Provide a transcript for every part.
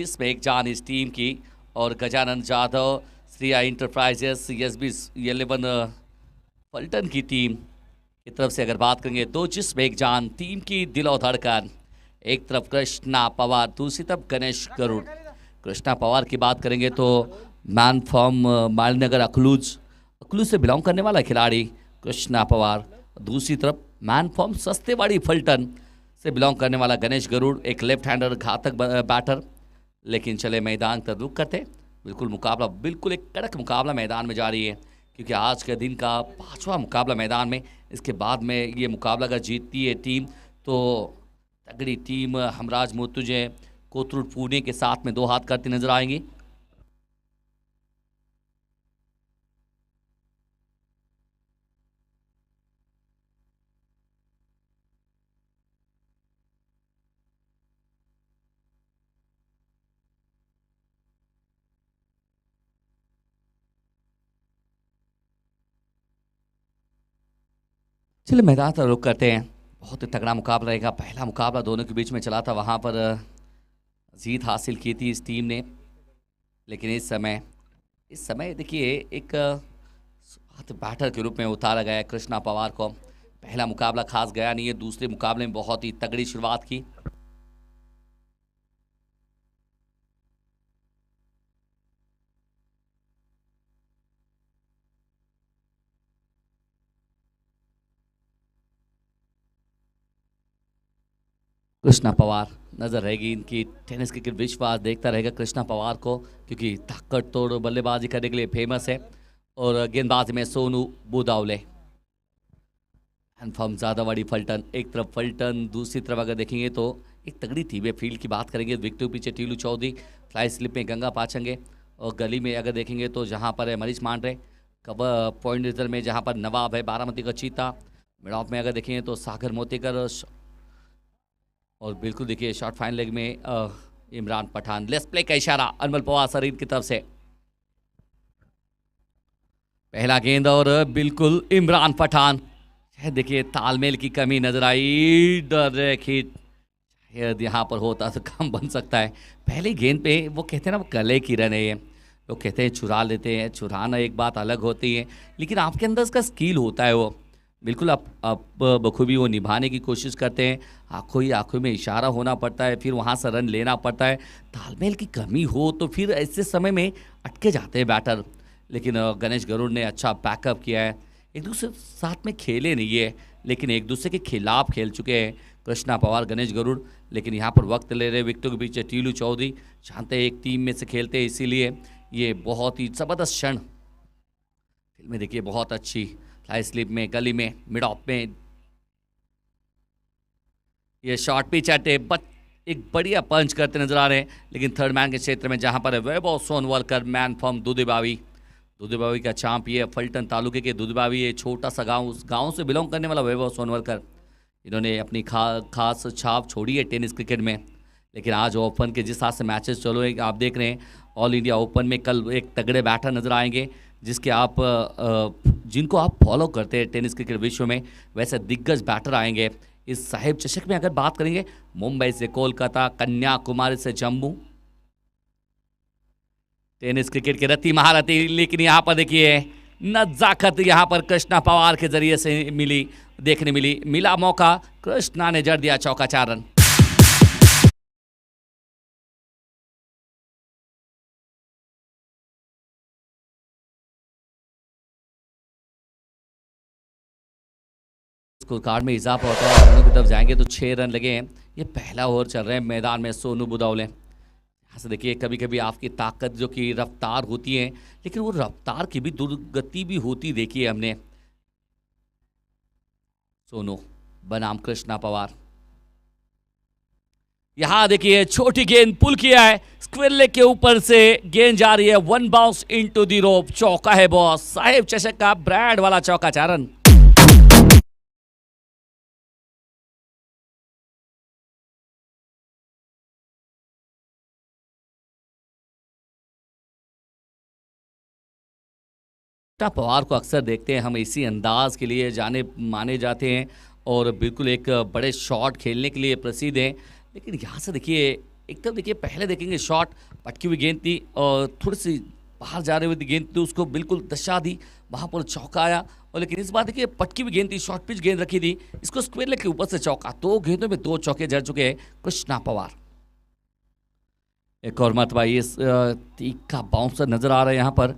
इसमें एक जान इस टीम की और गजानन जाधव श्रिया इंटरप्राइजेस एसबी 11 फल्टन की टीम की तरफ से अगर बात करेंगे तो जिसमें एक जान टीम की दिलो धड़कन एक तरफ कृष्णा पवार, दूसरी तरफ गणेश गरुड़। कृष्णा पवार की बात करेंगे तो मैन फ्रॉम मालनगर अखलूज से बिलोंग करने वाला खिलाड़ी कृष्णा पवार। दूसरी तरफ मैन फ्रॉम सस्तेवाड़ी फल्टन से बिलोंग करने वाला गणेश गरुड़, एक लेफ्ट हैंडर घातक बैटर। लेकिन चले मैदान का रुख करते, बिल्कुल एक कड़क मुकाबला मैदान में जारी है क्योंकि आज के दिन का 5वां मुकाबला मैदान में। इसके बाद में ये मुकाबला अगर जीतती है टीम तो तगड़ी टीम हमराज मुर्तुजे कोथरूड पुणे के साथ में 2 हाथ करती नजर आएंगी। चलिए मैदान का रुख करते हैं। बहुत ही तगड़ा मुकाबला रहेगा। पहला मुकाबला दोनों के बीच में चला था, वहाँ पर जीत हासिल की थी इस टीम ने। लेकिन इस समय देखिए एक बैटर के रूप में उतारा गया है कृष्णा पवार को। पहला मुकाबला खास गया नहीं है, दूसरे मुकाबले में बहुत ही तगड़ी शुरुआत की। कृष्णा पवार नजर रहेगी इनकी टेनिस क्रिकेट विश्व आज देखता रहेगा कृष्णा पवार को, क्योंकि ताकत तोड़ बल्लेबाजी करने के लिए फेमस है। और गेंदबाजी में सोनू बुदावले। फ्रॉम ज़्यादावाड़ी फल्टन, एक तरफ फल्टन, दूसरी तरफ अगर देखेंगे तो एक तगड़ी टीम है। फील्ड की बात करेंगे विक्टू पीछे टीलू चौधरी, फ्लाई स्लिप में गंगा पाचंगे, और गली में अगर देखेंगे तो जहाँ पर है मरीज मांडरे, कबर पॉइंट रिजर्व में जहाँ पर नवाब है बारामती का चीता, मिड ऑफ में अगर देखेंगे तो सागर मोतीकर, और बिल्कुल देखिए शॉर्ट फाइन लेग में इमरान पठान। लेस प्ले का इशारा अनमल पवार सरीन की तरफ से। पहला गेंद और बिल्कुल इमरान पठान। देखिए तालमेल की कमी नजर आई। डायरेक्ट हिट शायद यहाँ पर होता तो कम बन सकता है। पहले गेंद पे वो कहते हैं ना, वो गले की रन है। ये लोग कहते हैं चुरा लेते हैं, चुराना एक बात अलग होती है, लेकिन आपके अंदर उसका स्किल होता है। वो बिल्कुल आप बखूबी वो निभाने की कोशिश करते हैं। आंखों ही आंखों में इशारा होना पड़ता है, फिर वहाँ से रन लेना पड़ता है। तालमेल की कमी हो तो फिर ऐसे समय में अटके जाते हैं बैटर। लेकिन गणेश गरुड़ ने अच्छा बैकअप किया है। एक दूसरे साथ में खेले नहीं है, लेकिन एक दूसरे के खिलाफ खेल चुके हैं कृष्णा पवार गणेश गरुड़। लेकिन यहाँ पर वक्त ले रहे विकेटों के पीछे टीलू चौधरी, जानते हैं एक टीम में से खेलते हैं, इसीलिए ये बहुत ही ज़बरदस्त क्षण फिल्म में देखिए। बहुत अच्छी फ्लाई स्लिप में, गली में, मिड ऑफ में ये शॉर्ट पिच अटे एक बढ़िया पंच करते नजर आ रहे हैं। लेकिन थर्ड मैन के क्षेत्र में जहां पर है वैभव सोनवलकर, मैन फ्रॉम दुधेबावी का चांप, ये फल्टन तालुके के दुधेबावी, ये छोटा सा गांव, उस गांव से बिलोंग करने वाला वैभव सोनवलकर। इन्होंने अपनी खास छाप छोड़ी है टेनिस क्रिकेट में। लेकिन आज ओपन के जिस हाथ से मैचेस चलो है, आप देख रहे हैं ऑल इंडिया ओपन में कल एक तगड़े बैटर नजर आएंगे जिनको आप फॉलो करते हैं टेनिस क्रिकेट विश्व में। वैसे दिग्गज बैटर आएंगे इस साहिब चषक में। अगर बात करेंगे मुंबई से कोलकाता, कन्याकुमारी से जम्मू, टेनिस क्रिकेट के रति महारथी। लेकिन यहाँ पर देखिए नजाकत यहाँ पर कृष्णा पवार के जरिए से मिला मौका। कृष्णा ने जड़ दिया चौका 4 रन। स्कोर कार्ड में इजाफा होता है, दोनों की तरफ जाएंगे तो 6 रन लगे हैं। ये पहला ओवर चल रहे हैं मैदान में सोनू बुदावले। यहाँ से देखिए कभी कभी आपकी ताकत जो कि रफ्तार होती है, लेकिन वो रफ्तार की भी दुर्गति भी होती देखी है हमने। सोनू बनाम कृष्णा पवार। यहाँ देखिए छोटी गेंद पुल किया है, स्क्वेयर लेग के ऊपर से गेंद जा रही है, 1 बाउंस इनटू द रोप। चौका है बॉस, साहिब चषक का ब्रांड वाला चौका, 4 रन। पवार को अक्सर देखते हैं हम इसी अंदाज के लिए जाने माने जाते हैं और बिल्कुल एक बड़े शॉट खेलने के लिए प्रसिद्ध हैं। लेकिन यहाँ से देखिए एक तरफ देखिए पहले देखेंगे शॉट, पटकी हुई गेंद थी और थोड़ी सी बाहर जा रही हुई गेंद थी, उसको बिल्कुल दशा दी, वहाँ पर चौका आया। और लेकिन इस बार देखिए पटकी हुई गेंद थी, शॉर्ट पिच गेंद रखी थी, इसको स्क्वेयर लेग के ऊपर से चौका। 2 गेंदों में 2 चौके जड़ चुके हैं कृष्णा पवार। एक और मरतबा ये तीखा बाउंसर नजर आ रहा है यहाँ पर,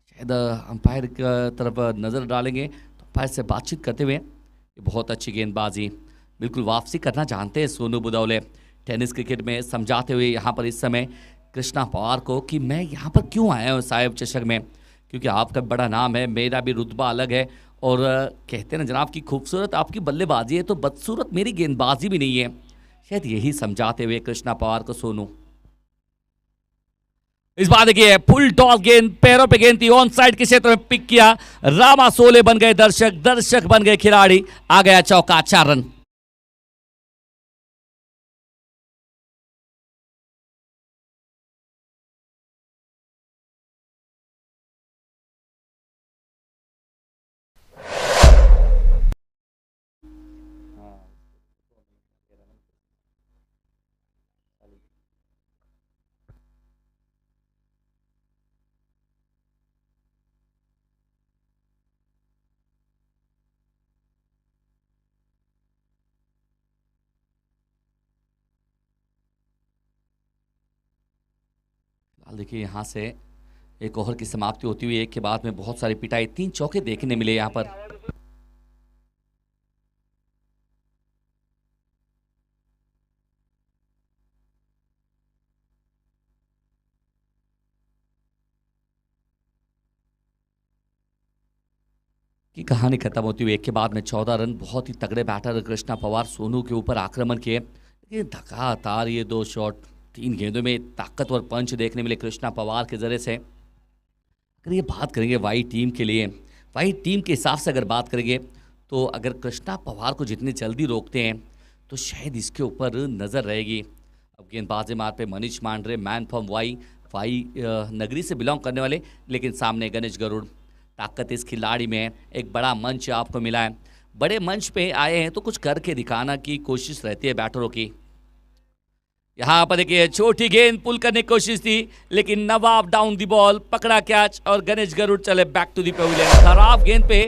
शायद अंपायर की तरफ नजर डालेंगे तो अंपायर से बातचीत करते हुए। ये बहुत अच्छी गेंदबाजी, बिल्कुल वापसी करना जानते हैं सोनू बुदौले। टेनिस क्रिकेट में समझाते हुए यहाँ पर इस समय कृष्णा पवार को कि मैं यहाँ पर क्यों आया हूँ साहेब चषक में, क्योंकि आपका बड़ा नाम है, मेरा भी रुतबा अलग है। और कहते हैं ना जनाब की खूबसूरत आपकी बल्लेबाजी है तो बदसूरत मेरी गेंदबाजी भी नहीं है, शायद यही समझाते हुए कृष्णा पवार को सोनू। इस बार देखिए फुल टॉस गेंद, पैरों पे गेंद थी, ऑन साइड के क्षेत्र में पिक किया, रामा सोले बन गए दर्शक, दर्शक बन गए खिलाड़ी, आ गया चौका, 4 रन। देखिए यहाँ से एक ओवर की समाप्ति होती हुई, एक के बाद में बहुत सारी पिटाई, 3 चौके देखने मिले यहाँ पर। की कहानी खत्म होती हुई, एक के बाद में 14 रन। बहुत ही तगड़े बैटर कृष्णा पवार सोनू के ऊपर आक्रमण किए, ये धक्का ये 2 शॉट, 3 गेंदों में ताकतवर पंच देखने मिले कृष्णा पवार के जरिए से। अगर ये बात करेंगे वाइट टीम के लिए, वाइट टीम के हिसाब से अगर बात करेंगे तो अगर कृष्णा पवार को जितनी जल्दी रोकते हैं तो शायद इसके ऊपर नज़र रहेगी। अब गेंदबाजी मार पे मनीष मांडरे, मैन फ्रॉम वाई नगरी से बिलोंग करने वाले, लेकिन सामने गणेश गरुड़। ताकत इस खिलाड़ी में है, एक बड़ा मंच आपको मिला है, बड़े मंच पे आए हैं तो कुछ करके दिखाना की कोशिश रहती है बैटरों की। यहाँ पर देखिए छोटी गेंद पुल करने की कोशिश थी, लेकिन नवाब डाउन दी बॉल, पकड़ा कैच और गणेश गरुड़ चले बैक टू दी पेविलियन। खराब गेंद पे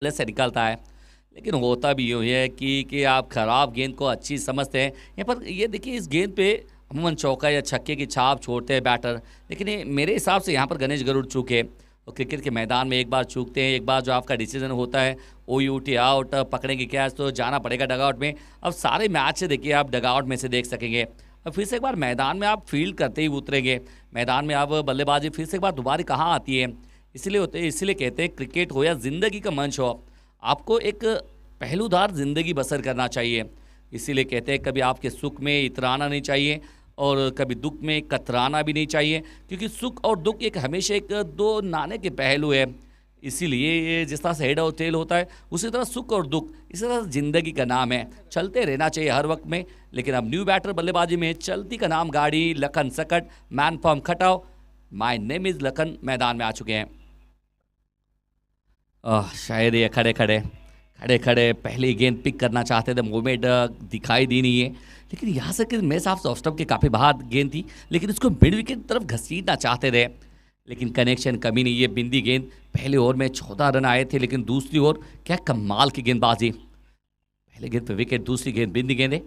से निकलता है, लेकिन होता भी यूँ है कि आप खराब गेंद को अच्छी समझते हैं। यहाँ पर ये देखिए इस गेंद पे अमूमन चौका या छक्के की छाप छोड़ते हैं बैटर, लेकिन ये मेरे हिसाब से यहाँ पर गणेश गरुड़ चूके और क्रिकेट के मैदान में एक बार चूकते हैं, एक बार जो आपका डिसीजन होता है OUT आउट, पकड़ेंगे कैच तो जाना पड़ेगा डगआउट में। अब सारे मैच से देखिए आप डगआउट में से देख सकेंगे, अब फिर से एक बार मैदान में आप फील्ड करते ही उतरेंगे, मैदान में आप बल्लेबाजी फिर से एक बार दोबारा कहाँ आती है। इसीलिए कहते हैं क्रिकेट हो या ज़िंदगी का मंच हो, आपको एक पहलूदार ज़िंदगी बसर करना चाहिए। इसीलिए कहते हैं कभी आपके सुख में इतराना नहीं चाहिए और कभी दुख में कतराना भी नहीं चाहिए, क्योंकि सुख और दुख एक हमेशा एक 2 नाणे के पहलू है। इसीलिए ये जिस तरह से हेड और टेल होता है, उसी तरह सुख और दुख इसी तरह ज़िंदगी का नाम है, चलते रहना चाहिए हर वक्त में। लेकिन अब न्यू बैटर बल्लेबाजी में चलती का नाम गाड़ी, Lakhan Sakat, man from Khatav, my name is Lakhan मैदान में आ चुके हैं। शायद ये खड़े खड़े पहली गेंद पिक करना चाहते थे, मूवमेंट दिखाई दी नहीं है, लेकिन यहाँ से कि मेरे हिसाब से ऑफ स्टंप के काफ़ी बाहर गेंद थी, लेकिन इसको मिड विकेट तरफ घसीटना चाहते थे, लेकिन कनेक्शन कमी नहीं है। बिंदी गेंद, पहले ओवर में 14 रन आए थे, लेकिन दूसरी ओवर क्या कमाल की गेंदबाजी, पहले गेंद पे विकेट, दूसरी गेंद बिंदी गेंद है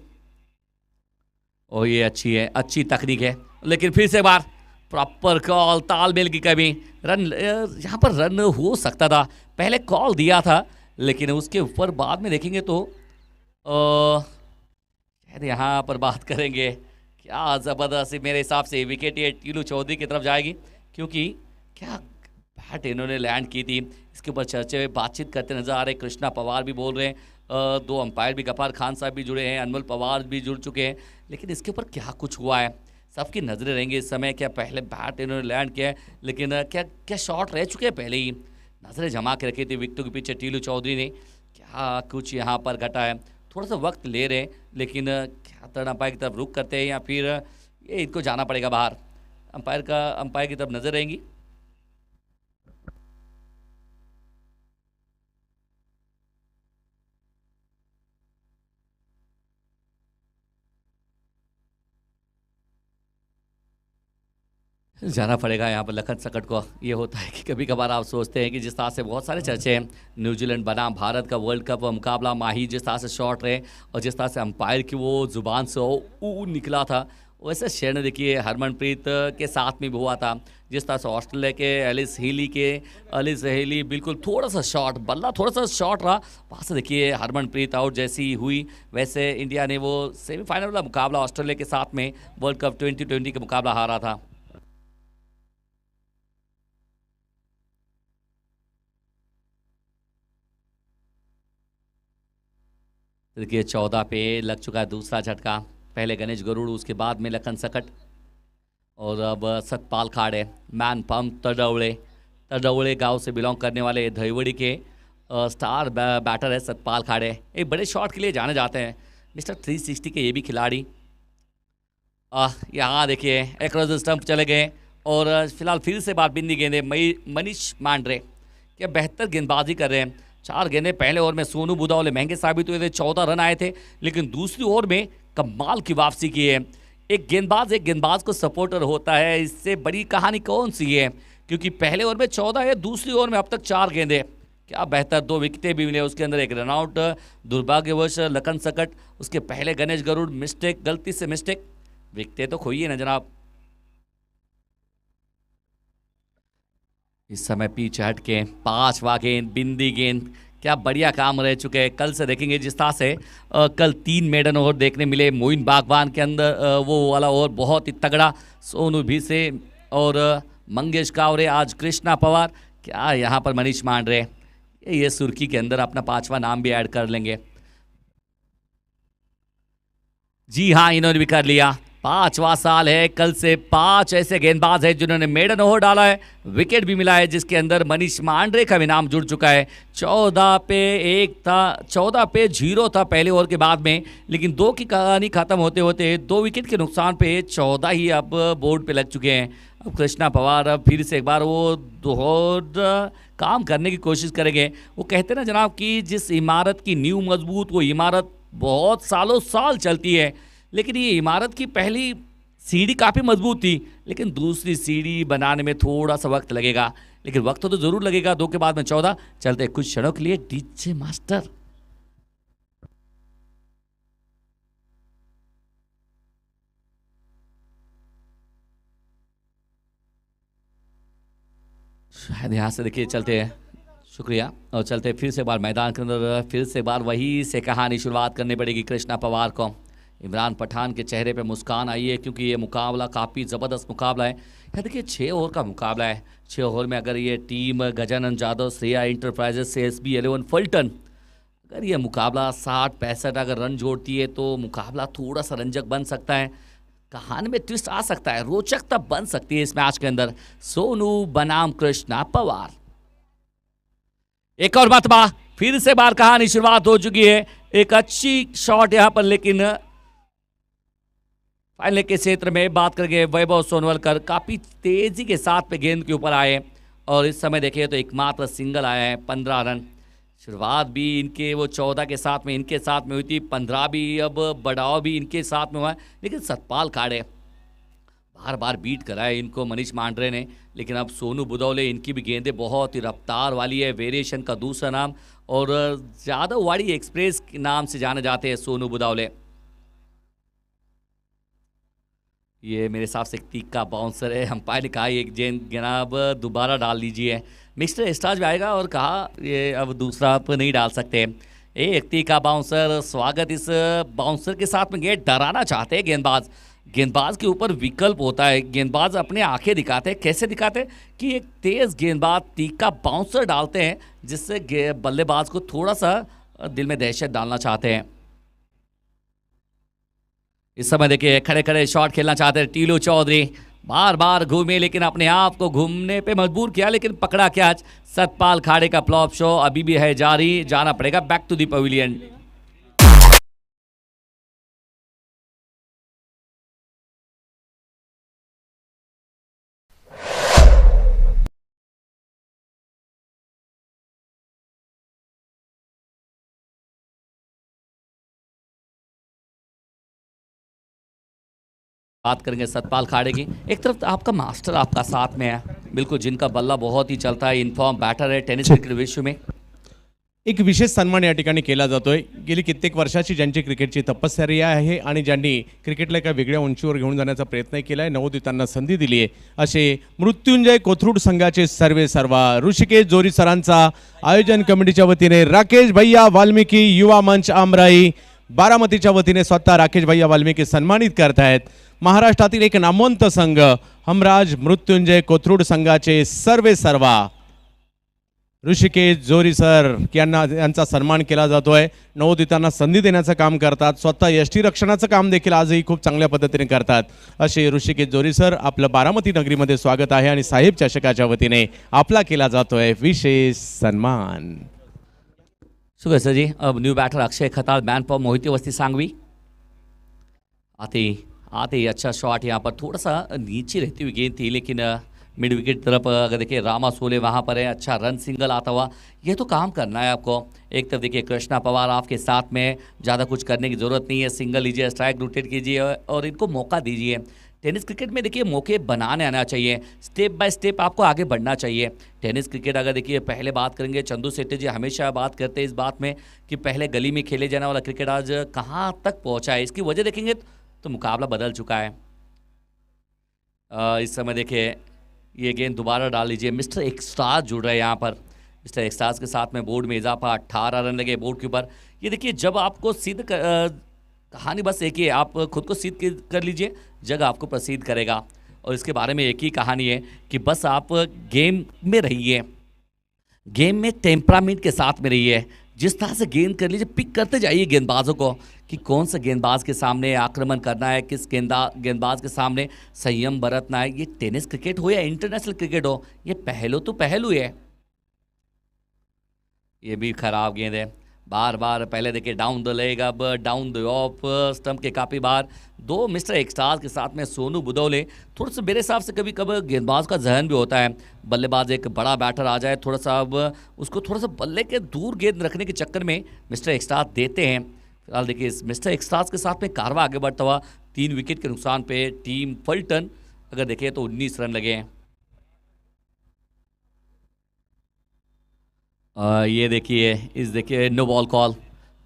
और ये अच्छी है, अच्छी तकनीक है, लेकिन फिर से बार प्रॉपर कॉल, तालमेल की कमी, रन यहाँ पर रन हो सकता था, पहले कॉल दिया था, लेकिन उसके ऊपर बाद में देखेंगे तो शायद यहाँ पर बात करेंगे क्या ज़बरदस्त मेरे हिसाब से विकेट ये टीलू चौधरी की तरफ जाएगी, क्योंकि क्या बैट इन्होंने लैंड की थी। इसके ऊपर चर्चे में बातचीत करते नजर आ रहे, कृष्णा पवार भी बोल रहे हैं, 2 अंपायर भी, गफार खान साहब भी जुड़े हैं, अनमोल पवार भी जुड़ चुके हैं, लेकिन इसके ऊपर क्या कुछ हुआ है सबकी नज़रें रहेंगी इस समय। क्या पहले बैट इन्होंने लैंड किया है, लेकिन क्या शॉट रह चुके हैं पहले ही, नजरें जमा के रखी थी विकेटों के पीछे टीलू चौधरी ने। क्या कुछ यहाँ पर घटा है, थोड़ा सा वक्त ले रहे हैं, लेकिन क्या थर्ड अंपायर की तरफ रुख करते हैं या फिर ये इनको जाना पड़ेगा बाहर। अंपायर की तरफ नजर रहेंगी। जाना पड़ेगा यहाँ पर लखन सकट को। ये होता है कि कभी कभार आप सोचते हैं कि जिस तरह से बहुत सारे चर्चे हैं न्यूजीलैंड बनाम भारत का वर्ल्ड कप मुकाबला, माही जिस तरह से शॉट रहे और जिस तरह से अंपायर की वो जुबान से ऊ निकला था, वैसे शेर ने देखिए हरमनप्रीत के साथ में भी हुआ था। जिस तरह से ऑस्ट्रेलिया के एलिस हेली बिल्कुल थोड़ा सा शॉट बल्ला थोड़ा सा शॉट रहा, वहाँ से देखिए हरमनप्रीत आउट जैसी हुई। वैसे इंडिया ने वो सेमीफाइनल वाला मुकाबला ऑस्ट्रेलिया के साथ में वर्ल्ड कप 2020 का मुकाबला हारा था। देखिए 14 पे लग चुका है दूसरा झटका। पहले गणेश गरुड़, उसके बाद में लखन सकट और अब सतपाल खाड़े। मैन पंप तडवड़े गांव से बिलोंग करने वाले धईवड़ी के स्टार बैटर है सतपाल खाड़े। एक बड़े शॉट के लिए जाने जाते हैं मिस्टर 360 के ये भी खिलाड़ी। यहाँ देखिए एक स्टंप चले गए और फिलहाल फिर से बात बिंदी गेंदे मनीष मांड्रे क्या बेहतर गेंदबाजी कर रहे हैं। 4 गेंदें पहले ओवर में सोनू बुदावले महंगे साबित हुए थे, 14 रन आए थे, लेकिन दूसरी ओवर में कमाल की वापसी की है। एक गेंदबाज को सपोर्टर होता है, इससे बड़ी कहानी कौन सी है, क्योंकि पहले ओवर में 14 है, दूसरी ओवर में अब तक 4 गेंदें, क्या बेहतर 2 विकेटें भी मिले, उसके अंदर एक रनआउट। दुर्भाग्यवश लखन सकट, उसके पहले गणेश गरुड़ गलती से मिस्टेक, विकेटें तो खोई है ना जनाब। इस समय पीछे हट के 5वां गेंद बिंदी गेंद, क्या बढ़िया काम रह चुके हैं। कल से देखेंगे जिस तरह से कल 3 मेडन ओवर देखने मिले मोइन बागवान के अंदर, वो वाला ओवर बहुत ही तगड़ा, सोनू भी से और मंगेश कावरे, आज कृष्णा पवार, क्या यहाँ पर मनीष मांड्रे ये सुर्खी के अंदर अपना 5वां नाम भी ऐड कर लेंगे। जी हाँ, इन्होंने भी कर लिया। 5वां साल है, कल से 5 ऐसे गेंदबाज हैं जिन्होंने मेडन ओवर डाला है, विकेट भी मिला है, जिसके अंदर मनीष मांड्रे का भी नाम जुड़ चुका है। 14 पे 1 था, 14 पे 0 था पहले ओवर के बाद में, लेकिन 2 की कहानी खत्म होते होते 2 विकेट के नुकसान पे 14 ही अब बोर्ड पे लग चुके हैं। अब कृष्णा पवार अब फिर से एक बार वो दोहर काम करने की कोशिश करेंगे। वो कहते ना जनाब कि जिस इमारत की नींव मजबूत, वो इमारत बहुत सालों साल चलती है, लेकिन ये इमारत की पहली सीढ़ी काफ़ी मजबूत थी, लेकिन दूसरी सीढ़ी बनाने में थोड़ा सा वक्त लगेगा, लेकिन वक्त तो ज़रूर लगेगा। 2 के बाद में 14 चलते कुछ क्षणों के लिए डीजे मास्टर। शायद यहाँ से देखिए चलते हैं, शुक्रिया, और चलते फिर से बार मैदान के अंदर, फिर से बार वही से कहानी शुरुआत करनी पड़ेगी कृष्णा पवार को। इमरान पठान के चेहरे पे मुस्कान आई है, क्योंकि ये मुकाबला काफ़ी ज़बरदस्त मुकाबला है। यहाँ देखिए 6 ओवर का मुकाबला है। 6 ओवर में अगर ये टीम गजानन जाधव, श्रेया इंटरप्राइजेस से SB 11 फल्टन, अगर ये मुकाबला 60-65 अगर रन जोड़ती है तो मुकाबला थोड़ा सा रंजक बन सकता है, कहानी में ट्विस्ट आ सकता है, रोचकता बन सकती है इस मैच के अंदर। सोनू बनाम कृष्णा पवार, एक और मतबा फिर से बार कहानी शुरुआत हो चुकी है। एक अच्छी शॉट यहाँ पर, लेकिन फाइनल के क्षेत्र में बात करके वैभव सोनवलकर काफ़ी तेजी के साथ पे गेंद के ऊपर आए, और इस समय देखिए तो एकमात्र सिंगल आया है, 15 रन। शुरुआत भी इनके वो 14 के साथ में इनके साथ में हुई थी, 15 भी अब बढ़ाव भी इनके साथ में हुआ है, लेकिन सतपाल खाड़े बार बार बीट कराए इनको मनीष मांड्रे ने। लेकिन अब सोनू बुदौले, इनकी भी गेंदें बहुत ही रफ्तार वाली है, वेरिएशन का दूसरा नाम, और जादववाड़ी एक्सप्रेस के नाम से जाने जाते हैं सोनू बुदौले। ये मेरे हिसाब से एक तीखा बाउंसर है, अंपायर ने कहा एक जनाब दोबारा डाल दीजिए। मिस्टर एस्टाज भी आएगा और कहा ये अब दूसरा आप नहीं डाल सकते। एक तीखा बाउंसर, स्वागत इस बाउंसर के साथ में, ये डराना चाहते हैं गेंदबाज के ऊपर विकल्प होता है, गेंदबाज अपने आंखें दिखाते हैं। कैसे दिखाते हैं कि एक तेज गेंदबाज तीखा बाउंसर डालते हैं, जिससे बल्लेबाज को थोड़ा सा दिल में दहशत डालना चाहते हैं। इस समय देखिए खड़े खड़े शॉट खेलना चाहते हैं टीलू चौधरी, बार बार घूमे लेकिन अपने आप को घूमने पे मजबूर किया, लेकिन पकड़ा कैच। सतपाल खाड़े का फ्लॉप शो अभी भी है जारी, जाना पड़ेगा बैक टू द पवेलियन। बात करेंगे सतपाल खाड़े की। एक तरफ आपका मास्टर आपका साथ में है, बिल्कुल, जिनका बल्ला बहुत ही चलता है, इनफॉर्म बैटर है टेनिस क्रिकेट विश्व में। एक विशेष सन्मान या ठिकाणी केला जातोय। गेली कित्येक वर्षाची ज्यांची क्रिकेटची तपश्चर्या आहे आणि ज्यांनी क्रिकेटला एका वेगळ्या उंचीवर घेऊन जाण्याचा प्रयत्न केला आहे, नवोदितांना संधी दिली आहे, असे मृत्युंजय कोथरूड संघाचे सर्वे सर्वा ऋषिकेश जोरी सरांचा आयोजन कमिटीच्या वतीने राकेश भैया वाल्मिकी युवा मंच आमराई बारामतीच्या वतीने स्वतः राकेश भैया वाल्मिकी सन्मानित करतायत। महाराष्ट्रातील एक नामवंत संघ हमराज मृत्युंजय कोथरूड संघाचे सर्वे सर्वा ऋषिकेश जोरी सर यांचा सन्मान केला जातोय। नवोदितांना संधी देण्याचं काम करतात, स्वतः यष्टी रक्षणाचं काम देखील आजही खूप चांगल्या पद्धतीने करतात, असे ऋषिकेश जोरी सर आपलं बारामती नगरीमध्ये स्वागत आहे आणि साहेब चषकाच्या वतीने आपला केला जातोय विशेष सन्मान। शुक्रिया जी। अब new batter Akshay Khatal, ban पर मोहित अवस्थी सांगवी। आते ही अच्छा शॉट, यहाँ पर थोड़ा सा नीचे रहती हुई गेंद थी, लेकिन मिड विकेट तरफ अगर देखिए रामा सोले वहाँ पर है, अच्छा रन सिंगल आता हुआ। ये तो काम करना है आपको। एक तरफ देखिए कृष्णा पवार आपके साथ में, ज़्यादा कुछ करने की ज़रूरत नहीं है, सिंगल लीजिए, स्ट्राइक रोटेट कीजिए और इनको मौका दीजिए। टेनिस क्रिकेट में देखिए मौके बनाने आना चाहिए, स्टेप बाय स्टेप आपको आगे बढ़ना चाहिए। टेनिस क्रिकेट अगर देखिए पहले बात करेंगे, चंदू सेट्टी जी हमेशा बात करते हैं इस बात में कि पहले गली में खेले जाने वाला क्रिकेट आज कहाँ तक पहुँचा है। इसकी वजह देखेंगे तो मुकाबला बदल चुका है। इस समय देखिए ये गेंद दोबारा डाल लीजिए। मिस्टर एक्स्ट्रास जुड़ रहे हैं यहाँ पर। मिस्टर एक्स्ट्रास के साथ में बोर्ड में इजाफा, 18 रन लगे बोर्ड के ऊपर। ये देखिए जब आपको सिद्ध कहानी बस एक ही है, आप खुद को सिद्ध कर लीजिए, जग आपको प्रसिद्ध करेगा। और इसके बारे में एक ही कहानी है कि बस आप गेम में रहिए, गेम में टेम्परामेंट के साथ में रहिए, जिस तरह से गेंद कर लीजिए, पिक करते जाइए गेंदबाजों को कि कौन सा गेंदबाज के सामने आक्रमण करना है, किस गेंदबाज के सामने संयम बरतना है। ये टेनिस क्रिकेट हो या इंटरनेशनल क्रिकेट हो, ये पहलू तो पहलू है। ये भी खराब गेंद है, बार बार पहले देखिए डाउन द लेग, अब डाउन द ऑफ स्टंप के काफ़ी बार। दो मिस्टर एक्स्ट्रास के साथ में सोनू बुदौले। थोड़ा सा मेरे हिसाब से कभी कभी गेंदबाज का जहन भी होता है, बल्लेबाज एक बड़ा बैटर आ जाए, थोड़ा सा अब उसको थोड़ा सा बल्ले के दूर गेंद रखने के चक्कर में मिस्टर एक्स्ट्रास देते हैं। फिलहाल देखिए इस मिस्टर एक्स्ट्रास के साथ में कारवा आगे बढ़ता हुआ, 3 विकेट के नुकसान पे टीम फल्टन अगर देखें तो 19 रन लगे हैं। ये देखिए नो बॉल कॉल,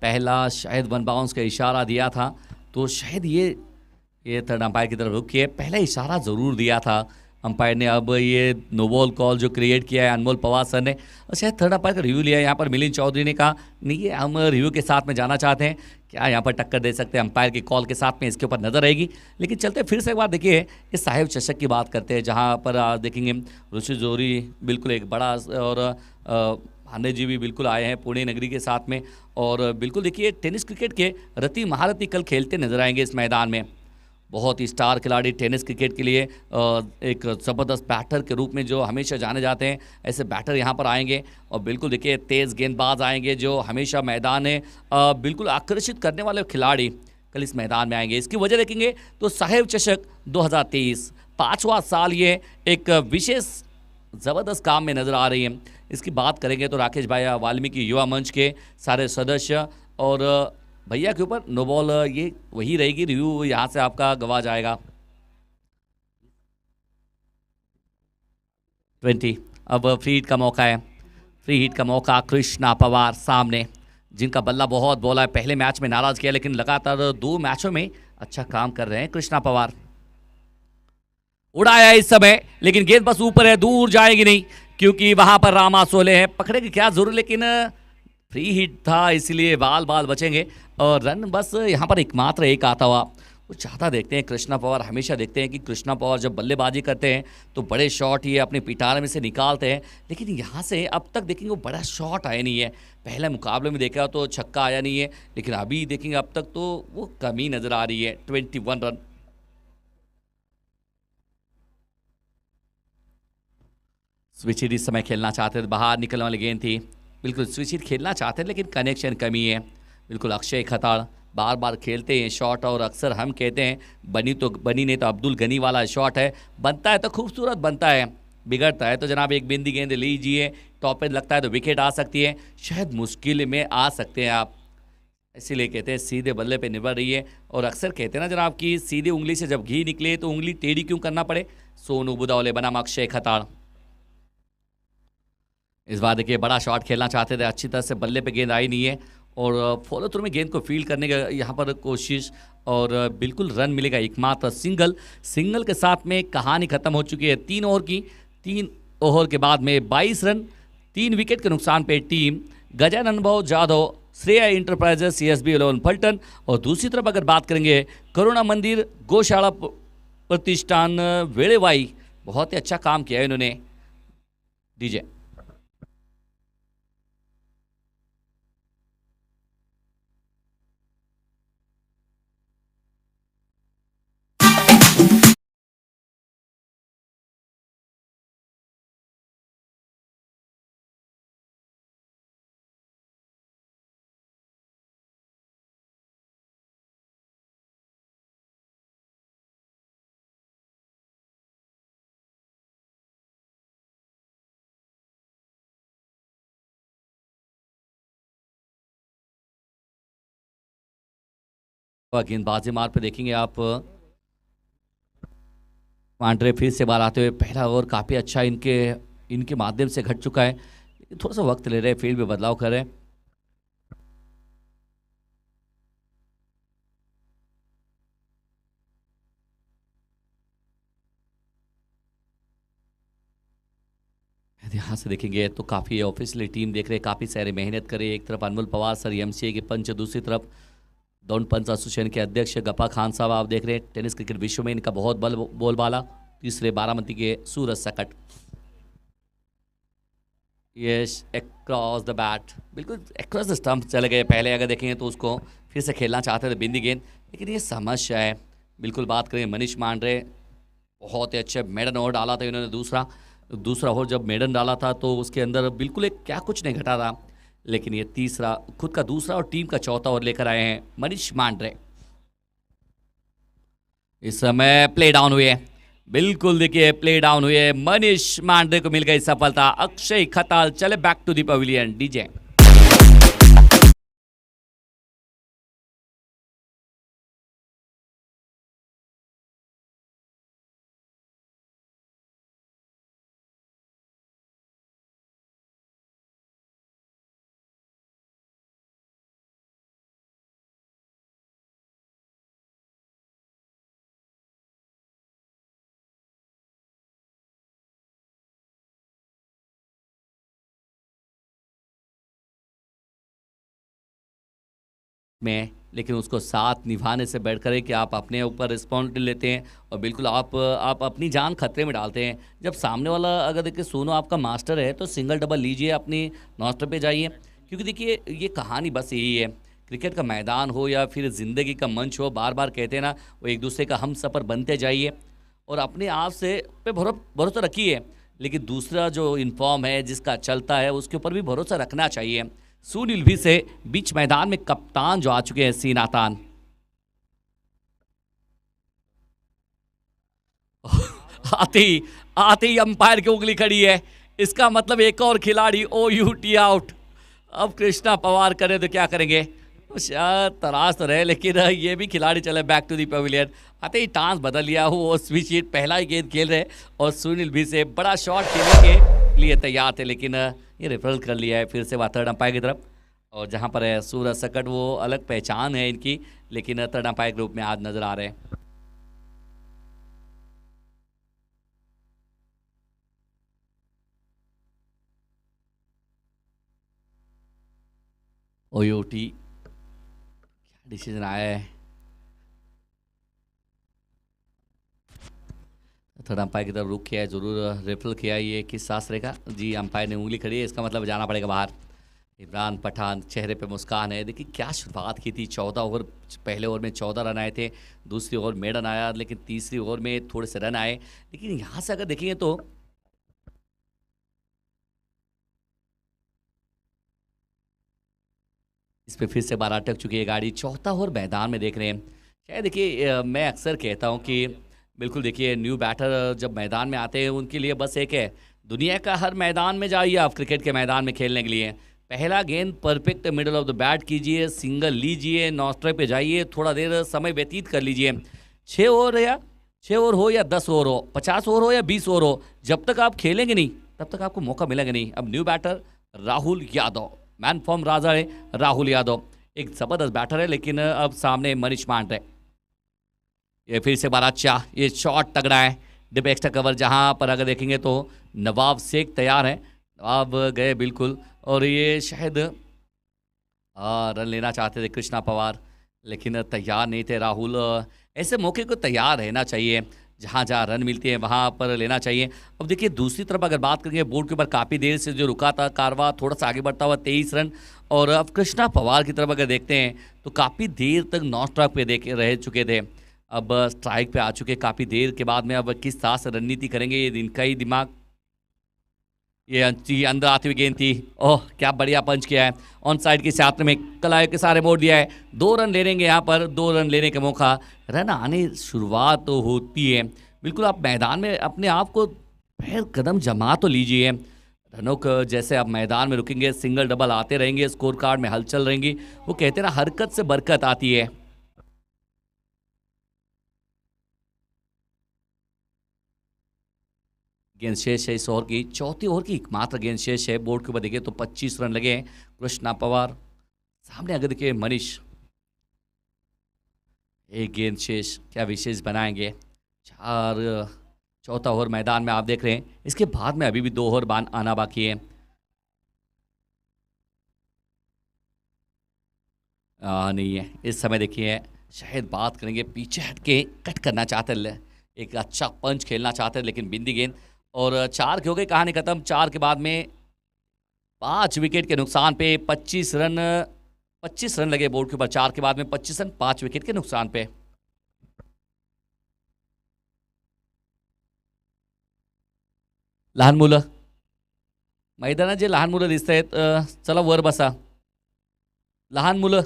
पहला शायद वन बाउंस का इशारा दिया था, तो शायद ये थर्ड अंपायर की तरफ रुक के पहला इशारा ज़रूर दिया था अंपायर ने। अब ये नो बॉल कॉल जो क्रिएट किया है अनमोल पवार सर ने, और शायद थर्ड अंपायर का रिव्यू लिया है। यहाँ पर मिलिंद चौधरी ने कहा नहीं हम रिव्यू के साथ में जाना चाहते हैं, क्या यहाँ पर टक्कर दे सकते हैं अंपायर की कॉल के साथ में, इसके ऊपर नज़र रहेगी। लेकिन चलते फिर से एक बार देखिए इस साहिब चषक की बात करते हैं, जहाँ पर देखेंगे ऋषि जोरी बिल्कुल एक बड़ा, और भांडे जी भी बिल्कुल आए हैं पुणे नगरी के साथ में। और बिल्कुल देखिए टेनिस क्रिकेट के रति महारथी कल खेलते नजर आएंगे इस मैदान में। बहुत ही स्टार खिलाड़ी टेनिस क्रिकेट के लिए एक ज़बरदस्त बैटर के रूप में जो हमेशा जाने जाते हैं, ऐसे बैटर यहाँ पर आएंगे। और बिल्कुल देखिए तेज़ गेंदबाज आएंगे जो हमेशा मैदान में बिल्कुल आकर्षित करने वाले खिलाड़ी कल इस मैदान में आएंगे। इसकी वजह देखेंगे तो साहिब चषक 2023 5वां साल ये एक विशेष ज़बरदस्त काम में नज़र आ रही है। इसकी बात करेंगे तो राकेश भैया वाल्मीकि युवा मंच के सारे सदस्य और भैया के ऊपर नो बॉल ये वही रहेगी, रिव्यू यहाँ से आपका गवा जाएगा। 20 अब फ्री हिट का मौका है, फ्री हिट का मौका कृष्णा पवार सामने, जिनका बल्ला बहुत बोला है, पहले मैच में नाराज़ किया लेकिन लगातार 2 मैचों में अच्छा काम कर रहे हैं कृष्णा पवार। उड़ाया इस समय लेकिन गेंद बस ऊपर है, दूर जाएगी नहीं क्योंकि वहां पर रामा सोले हैं, पकड़े की क्या जरूर, लेकिन फ्री हिट था इसलिए बाल बचेंगे। और रन बस यहाँ पर एकमात्र एक आता हुआ। वो ज़्यादा देखते हैं कृष्णा पवार, हमेशा देखते हैं कि कृष्णा पवार जब बल्लेबाजी करते हैं तो बड़े शॉट ये अपने पिटारे में से निकालते हैं, लेकिन यहाँ से अब तक देखेंगे वो बड़ा शॉट आया नहीं है। पहले मुकाबले में देखा तो छक्का आया नहीं है, लेकिन अभी देखेंगे अब तक तो वो कमी नज़र आ रही है। 21 रन। स्विच हिट इस समय खेलना चाहते थे, बाहर निकलने वाली गेंद थी। बिल्कुल स्विच हिट खेलना चाहते थे लेकिन कनेक्शन कमी है। बिल्कुल अक्षय खताड़ बार बार खेलते हैं शॉट और अक्सर हम कहते हैं बनी नहीं तो अब्दुल गनी वाला शॉट है, बनता है तो खूबसूरत बनता है, बिगड़ता है तो जनाब एक बिंदी गेंद लीजिए, टॉप पे लगता है तो विकेट आ सकती है, शायद मुश्किल में आ सकते हैं आप। इसीलिए कहते हैं सीधे बल्ले पे निर्भर रहिए। और अक्सर कहते हैं ना जनाब कि सीधे उंगली से जब घी निकले तो उंगली टेढ़ी क्यों करना पड़े। सोनू बुदावले बनाम अक्षय खताड़। इस बार देखिए बड़ा शॉट खेलना चाहते थे, अच्छी तरह से बल्ले पे गेंद आई नहीं है और फॉलो थ्रू में गेंद को फील्ड करने का यहाँ पर कोशिश और बिल्कुल रन मिलेगा एकमात्र सिंगल के साथ में कहानी खत्म हो चुकी है। 3 ओवर की 3 ओवर के बाद में 22 रन 3 विकेट के नुकसान पे टीम गजानन अनुभव जाधव श्रेया इंटरप्राइजेस CSB 11 पलटन। और दूसरी तरफ अगर बात करेंगे करुणा मंदिर गौशाला प्रतिष्ठान वेड़ेवाई, बहुत ही अच्छा काम किया है इन्होंने। डीजे गेंदबाजी मार पे देखेंगे आप पांड्रे फिर से बाल आते हुए। पहला ओवर काफ़ी अच्छा इनके माध्यम से घट चुका है, लेकिन थोड़ा सा वक्त ले रहे हैं, फील्ड में बदलाव कर रहे हैं। यहाँ से देखेंगे तो काफ़ी ऑफिशियली टीम देख रहे हैं, काफ़ी सारे मेहनत करे। एक तरफ अनमोल पवार सर MCA के पंच, दूसरी तरफ दौड़ पंच एसोसिएशन के अध्यक्ष गप्पा खान साहब आप देख रहे हैं। टेनिस क्रिकेट विश्व में इनका बहुत बोलबाला। तीसरे बारामती के सूरज सकट, यस अक्रॉस द बैट, बिल्कुल अक्रॉस द स्टंप चले गए। पहले अगर देखेंगे तो उसको फिर से खेलना चाहते थे बिंदी गेंद, लेकिन ये समस्या है। बिल्कुल बात करें मनीष मांड्रे, बहुत ही अच्छे मेडन ओवर डाला था इन्होंने। दूसरा ओवर जब मेडन डाला था तो उसके अंदर बिल्कुल एक क्या कुछ नहीं घटा था, लेकिन ये तीसरा खुद का दूसरा और टीम का चौथा ओवर लेकर आए हैं मनीष मांड्रे। इस समय प्ले डाउन हुए, बिल्कुल देखिए प्ले डाउन हुए, मनीष मांड्रे को मिल गई सफलता। अक्षय खताल चले back to the pavilion. DJ में, लेकिन उसको साथ निभाने से बैठ कर कि आप अपने ऊपर रिस्पॉन्सिबिलिटी लेते हैं और बिल्कुल आप अपनी जान खतरे में डालते हैं। जब सामने वाला अगर देखिए सोनू आपका मास्टर है तो सिंगल डबल लीजिए, अपनी नॉस्टर पे जाइए, क्योंकि देखिए ये कहानी बस यही है। क्रिकेट का मैदान हो या फिर ज़िंदगी का मंच हो, बार बार कहते हैं ना, वो एक दूसरे का हम सफ़र बनते जाइए और अपने आप से पे भरोसा रखिए, लेकिन दूसरा जो इन्फॉर्म है जिसका चलता है उसके ऊपर भी भरोसा रखना चाहिए। सुनील भी से बीच मैदान में कप्तान जो आ चुके हैं सीनातान। आते ही अंपायर की उंगली खड़ी है, इसका मतलब एक और खिलाड़ी OUT आउट। अब कृष्णा पवार करे तो क्या करेंगे, शायद तराश तो रहे, लेकिन ये भी खिलाड़ी चले बैक टू दी पवेलियन। आते ही टांस बदल लिया, वो स्विच हिट पहला ही गेंद खेल रहे और सुनील भी से बड़ा शॉट खेलने के लिए तैयार थे, लेकिन ये रेफरल कर लिया है फिर से थर्ड अंपायर की तरफ। और जहाँ पर है सूरज सकट, वो अलग पहचान है इनकी, लेकिन थर्ड अंपायर ग्रुप में आज नजर आ रहे हैं। OUT क्या डिसीजन आया है, थर्ड अंपायर की तरफ रुक किया है, जरूर रेफरल किया है। ये किस शास्त्र का जी, अंपायर ने उंगली खड़ी है, इसका मतलब जाना पड़ेगा बाहर। इमरान पठान चेहरे पे मुस्कान है। देखिए क्या शुरुआत की थी, 14 ओवर, पहले ओवर में 14 रन आए थे, दूसरी ओवर मेडन आया, लेकिन तीसरी ओवर में थोड़े से रन आए। लेकिन यहाँ से अगर देखेंगे तो इस पे फिर से बार अटक चुकी है गाड़ी। चौथा ओवर मैदान में देख रहे हैं। शायद देखिए मैं अक्सर कहता हूँ कि बिल्कुल देखिए न्यू बैटर जब मैदान में आते हैं उनके लिए बस एक है, दुनिया का हर मैदान में जाइए आप क्रिकेट के मैदान में खेलने के लिए। पहला गेंद perfect middle of the bat कीजिए, सिंगल लीजिए, नॉन स्ट्राइक पे जाइए, थोड़ा देर समय व्यतीत कर लीजिए। 6 ओवर हो या 10 ओवर हो, 50 ओवर हो या 20 ओवर हो, जब तक आप खेलेंगे नहीं तब तक आपको मौका मिलेगा नहीं। अब new batter Rahul Yadav, man from राजा है राहुल यादव, एक ज़बरदस्त बैटर है, लेकिन अब सामने मनीष पांडे। ये फिर से बार अच्छा, ये शॉट तगड़ा है, डिप एक्स्ट्रा कवर, जहां पर अगर देखेंगे तो नवाब शेख तैयार है। नवाब गए बिल्कुल, और ये शायद रन लेना चाहते थे कृष्णा पवार, लेकिन तैयार नहीं थे राहुल। ऐसे मौके को तैयार रहना चाहिए, जहाँ जहाँ रन मिलती है वहाँ पर लेना चाहिए। अब देखिए दूसरी तरफ अगर बात करेंगे, बोर्ड के ऊपर काफ़ी देर से जो रुका था कारवा, थोड़ा सा आगे बढ़ता हुआ 23 रन। और अब कृष्णा पवार की तरफ अगर देखते हैं तो काफ़ी देर तक नॉन स्ट्राइक पे देख रह चुके थे, अब स्ट्राइक पे आ चुके काफ़ी देर के बाद में। अब किस तरह से रणनीति करेंगे, ये इनका ही दिमाग। ये अंदर आती हुई गेंद थी, ओह क्या बढ़िया पंच किया है, ऑन साइड के साथ में कलाए के सारे मोड़ दिया है। 2 रन ले लेंगे यहाँ पर, 2 रन लेने का मौका, रन आने शुरुआत तो होती है। बिल्कुल आप मैदान में अपने आप को पैर कदम जमा तो लीजिए। रनों को जैसे आप मैदान में रुकेंगे, सिंगल डबल आते रहेंगे, स्कोर कार्ड में हलचल रहेंगी। वो कहते हैं ना, हरकत से बरकत आती है। गेंद शेष है इस ओवर की, चौथी ओवर की एकमात्र गेंद शेष है। बोर्ड के ऊपर देखिए तो 25 रन लगे हैं। कृष्णा पवार सामने अगर देखिए मनीष, एक गेंद शेष, क्या विशेष बनाएंगे। चौथा ओवर मैदान में आप देख रहे हैं, इसके बाद में अभी भी 2 ओवर आना बाकी है। नहीं है इस समय, देखिए शायद बात करेंगे पीछे हटके कट करना चाहते हैं, एक अच्छा पंच खेलना चाहते हैं, लेकिन बिंदी गेंद, और 4 की हो गई कहानी खत्म। 4 के बाद में 5 विकेट के नुकसान पे 25 रन लगे बोर्ड के ऊपर। 4 के बाद में 25 रन 5 विकेट के नुकसान पे। लहान मुलं मैदानात जे लहान मुलं दिसत आहेत, चला वर बसा लहान मुलं।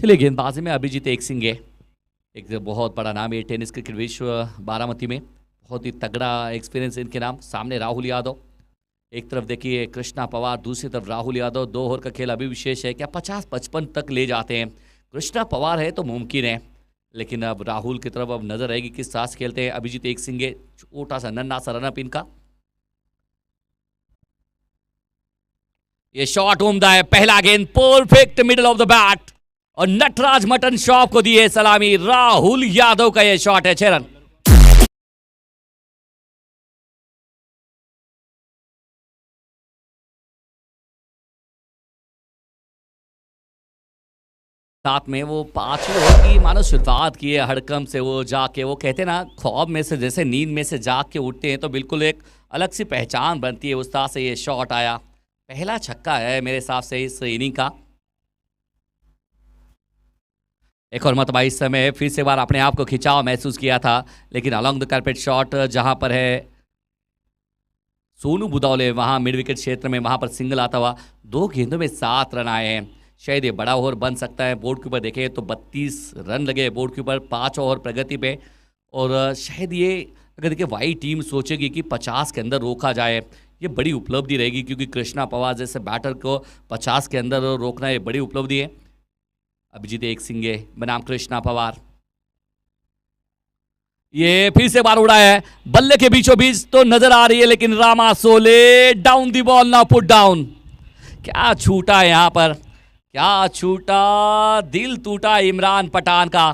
चलिए गेंदबाजी में अभिजीत एक सिंह है, एक बहुत बड़ा नाम है टेनिस क्रिकेट विश्व बारामती में, बहुत ही तगड़ा एक्सपीरियंस इनके नाम। सामने राहुल यादव, एक तरफ देखिए कृष्णा पवार, दूसरी तरफ राहुल यादव। 2 ओवर का खेल अभी विशेष है, क्या 50-55 तक ले जाते हैं। कृष्णा पवार है तो मुमकिन है, लेकिन अब राहुल की तरफ अब नजर रहेगी किस साथ खेलते हैं। अभिजीत एक सिंह, छोटा सा नन्ना सा रनअप इनका। ये शॉट उम्दा है, पहला गेंद perfect middle of the bat, और नटराज मटन शॉप को दी है सलामी। राहुल यादव का ये शॉट है, 6 रन। साथ में वो 5वीं ओवर की मानो शुरुआत की है हड़कम से, वो जाके, वो कहते हैं ना ख्वाब में से, जैसे नींद में से जाग के उठते हैं तो बिल्कुल एक अलग सी पहचान बनती है। उस तरह से ये शॉट आया, पहला छक्का है मेरे हिसाब से इस इनिंग का। एक और मतबा इस समय फिर से बार अपने आप को खिंचाव महसूस किया था, लेकिन अलॉन्ग द कार्पेट शॉट जहां पर है सोनू बुदौले, वहां मिड विकेट क्षेत्र में, वहां पर सिंगल आता हुआ। 2 गेंदों में 7 रन आए हैं, शायद ये बड़ा ओवर बन सकता है। बोर्ड के ऊपर देखें तो 32 रन लगे बोर्ड के ऊपर, 5 ओवर प्रगति पे, और शायद ये अगर देखिए वाई टीम सोचेगी कि 50 के अंदर रोका जाए, ये बड़ी उपलब्धि रहेगी, क्योंकि कृष्णा पवार जैसे बैटर को 50 के अंदर रोकना ये बड़ी उपलब्धि है। अभिजीत एक सिंह बनाम कृष्णा पवार, ये फिर से बार उड़ा है, बल्ले के बीचों बीच तो नजर आ रही है, लेकिन रामा सोले डाउन दी बॉल, ना पुट डाउन। क्या छूटा है यहां पर, क्या छूटा, दिल टूटा इमरान पठान का,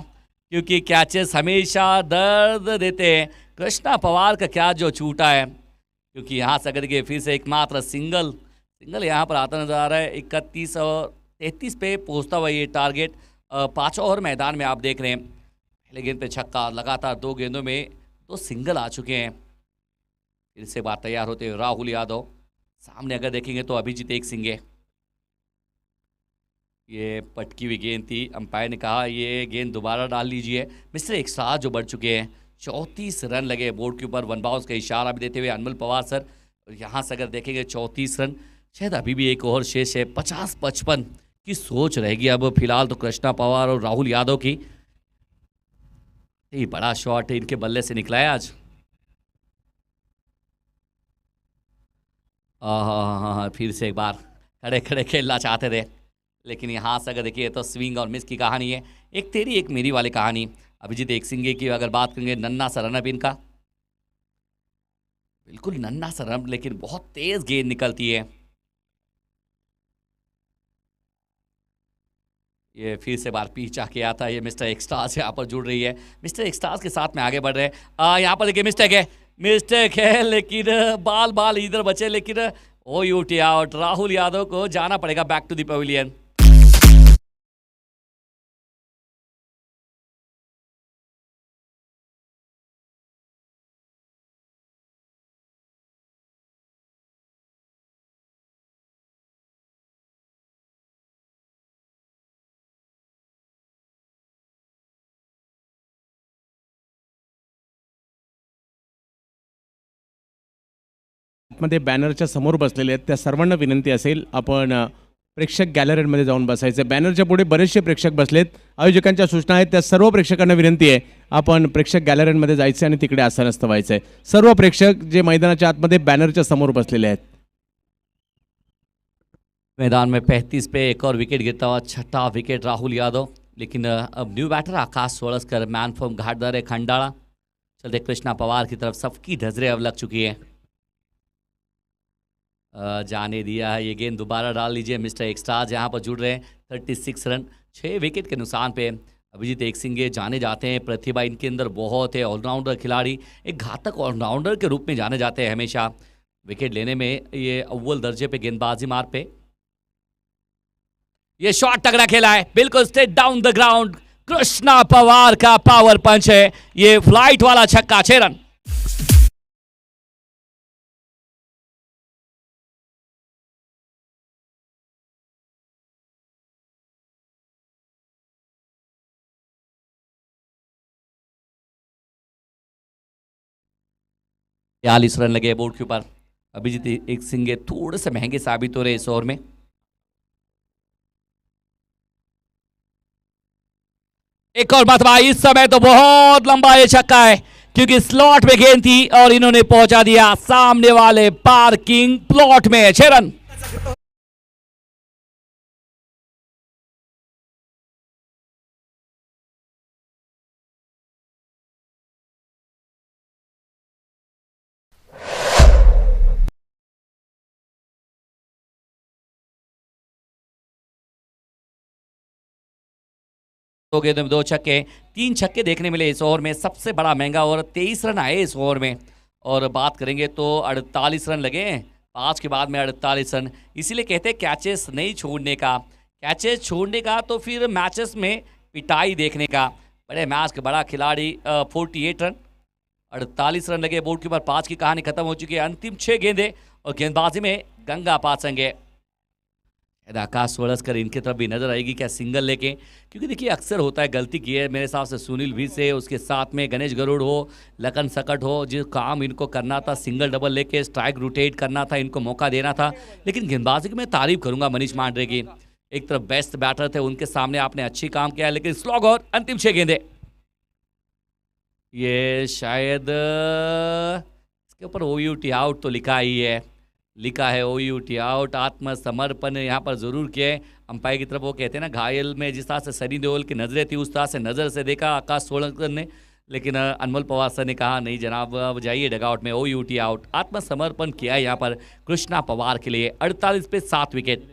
क्योंकि कैचेस हमेशा दर्द देते हैं। कृष्णा पवार का क्या जो छूटा है, क्योंकि यहां से अगर देखिए फिर से एकमात्र सिंगल यहां पर आता नजर आ रहा है। 31 और 33 पे पहुंचता हुआ ये टारगेट। 5 ओवर मैदान में आप देख रहे हैं, पहले गेंद पे छक्का, लगातार 2 गेंदों में 2 सिंगल आ चुके हैं। फिर से बात तैयार होते हैं राहुल यादव, सामने अगर देखेंगे तो अभिजीत एक सिंह, ये पटकी हुई गेंद थी। अंपायर ने कहा ये गेंद दोबारा डाल लीजिए। मिस्टर एक्स्ट्रा जो बढ़ चुके हैं, 34 रन लगे बोर्ड के ऊपर। वन बाउंस का इशारा भी देते हुए अनमोल पवार सर, यहाँ से अगर देखेंगे 34 रन, शायद अभी भी एक ओवर शेष है। 50-55 की सोच रहेगी अब फिलहाल तो कृष्णा पवार और राहुल यादव की। ये बड़ा शॉट इनके बल्ले से निकला है आज। हाँ, फिर से एक बार खड़े खड़े खेलना चाहते थे, लेकिन यहाँ से अगर देखिए तो स्विंग और मिस की कहानी है। एक तेरी एक मेरी वाली कहानी। अभिजीत एक्सिंगे की अगर बात करेंगे, नन्ना सा रनअप इनका, बिल्कुल नन्ना सा रन, लेकिन बहुत तेज गेंद निकलती है। ये फिर से बार पीछा किया था। ये मिस्टर एक्स्ट्रास यहाँ पर जुड़ रही है, मिस्टर एक्स्ट्रास के साथ में आगे बढ़ रहे हैं। यहाँ पर देखिए मिस्टेक है, लेकिन बाल बाल इधर बचे, लेकिन ओ यूटी आउट। राहुल यादव को जाना पड़ेगा बैक टू द पवेलियन। मध्ये बॅनरच्या समोर बसलेले आहेत त्या सर्वांना विनंती असेल आपण प्रेक्षक गॅलरीमध्ये जाऊन बसायचं. बॅनरच्या पुढे बरेचसे प्रेक्षक बसलेत. आयोजकांच्या सूचना आहेत त्या सर्व प्रेक्षकांना विनंती आहे आपण प्रेक्षक गॅलरीमध्ये जायचं आणि तिकडे आसनस्थ व्हायचं आहे. सर्व प्रेक्षक जे मैदानाच्या आतमध्ये बॅनरच्या समोर बसलेले आहेत. मैदान में 35 पे एक और विकेट गिरता हुआ, छठा विकेट राहुल यादव। लेकिन अब new batter Akash Solaskar, man from Ghatdar है खंडाला। चलते कृष्णा पवार की तरफ सबकी नजरें अब लग चुकी है। जाने दिया है ये गेंद, दोबारा डाल लीजिए। मिस्टर एक्स्ट्राज यहाँ पर जुड़ रहे हैं। 36 रन 6 विकेट के नुकसान पे अभिजीत एक्सिंगे जाने जाते हैं। प्रतिभा इनके अंदर बहुत है, ऑलराउंडर खिलाड़ी, एक घातक ऑलराउंडर के रूप में जाने जाते हैं हमेशा। विकेट लेने में ये अव्वल दर्जे पे गेंदबाजी मार पे। ये शॉट तगड़ा खेला है, बिल्कुल straight down the ground. Krishna Pawar का पावर पंच है, ये फ्लाइट वाला छक्का, 6 रन। बयालीस रन लगे बोर्ड के ऊपर। अभिजीत एक्सिंगे थोड़े से महंगे साबित हो रहे इस ओवर में। एक और मरतबा, इस समय तो बहुत लंबा ये छक्का है, क्योंकि स्लॉट में गेंद थी और इन्होंने पहुंचा दिया सामने वाले पार्किंग प्लॉट में। 6 रन। दो गेंदों में 2 छक्के, 3 छक्के देखने मिले इस ओवर में। सबसे बड़ा महंगा ओवर, 23 रन आए इस ओवर में। और बात करेंगे तो 48 रन लगे, 5 के बाद में 48 रन। इसीलिए कहते हैं कैचेस नहीं छोड़ने का, कैचेस छोड़ने का तो फिर मैचेस में पिटाई देखने का। बड़े मैच के बड़ा खिलाड़ी, 48 रन 48 रन लगे बोर्ड के ऊपर। 5 की कहानी खत्म हो चुकी है। अंतिम 6 गेंदे और गेंदबाजी में गंगा पासंगे। आकाश सोलस्कर इनकी तरफ भी नजर आएगी क्या सिंगल लेके, क्योंकि देखिए अक्सर होता है, गलती की है मेरे हिसाब से सुनील भी से, उसके साथ में गणेश गरुड़ हो, लखन सकट हो, जो काम इनको करना था सिंगल डबल लेके स्ट्राइक रोटेट करना था, इनको मौका देना था। लेकिन गेंदबाजी की मैं तारीफ करूंगा मनीष मांडरे की, एक तरफ बेस्ट बैटर थे, उनके सामने आपने अच्छी काम किया। लेकिन स्लॉग और अंतिम 6 गेंदे, ये शायद इसके ऊपर OUT आउट तो लिखा ही है, लिखा है OUT आउट। आत्मसमर्पण यहाँ पर जरूर किए अंपायर की तरफ। वो कहते हैं ना, घायल में जिस तरह से सनी देओल की नज़रें थी उस तरह से नज़र से देखा आकाश सोलंकर ने, लेकिन अनमोल पवार सर ने कहा नहीं जनाब, अब जाइए डगआउट में। OUT आउट, आत्मसमर्पण किया है यहाँ पर कृष्णा पवार के लिए। 48 पे 7 विकेट।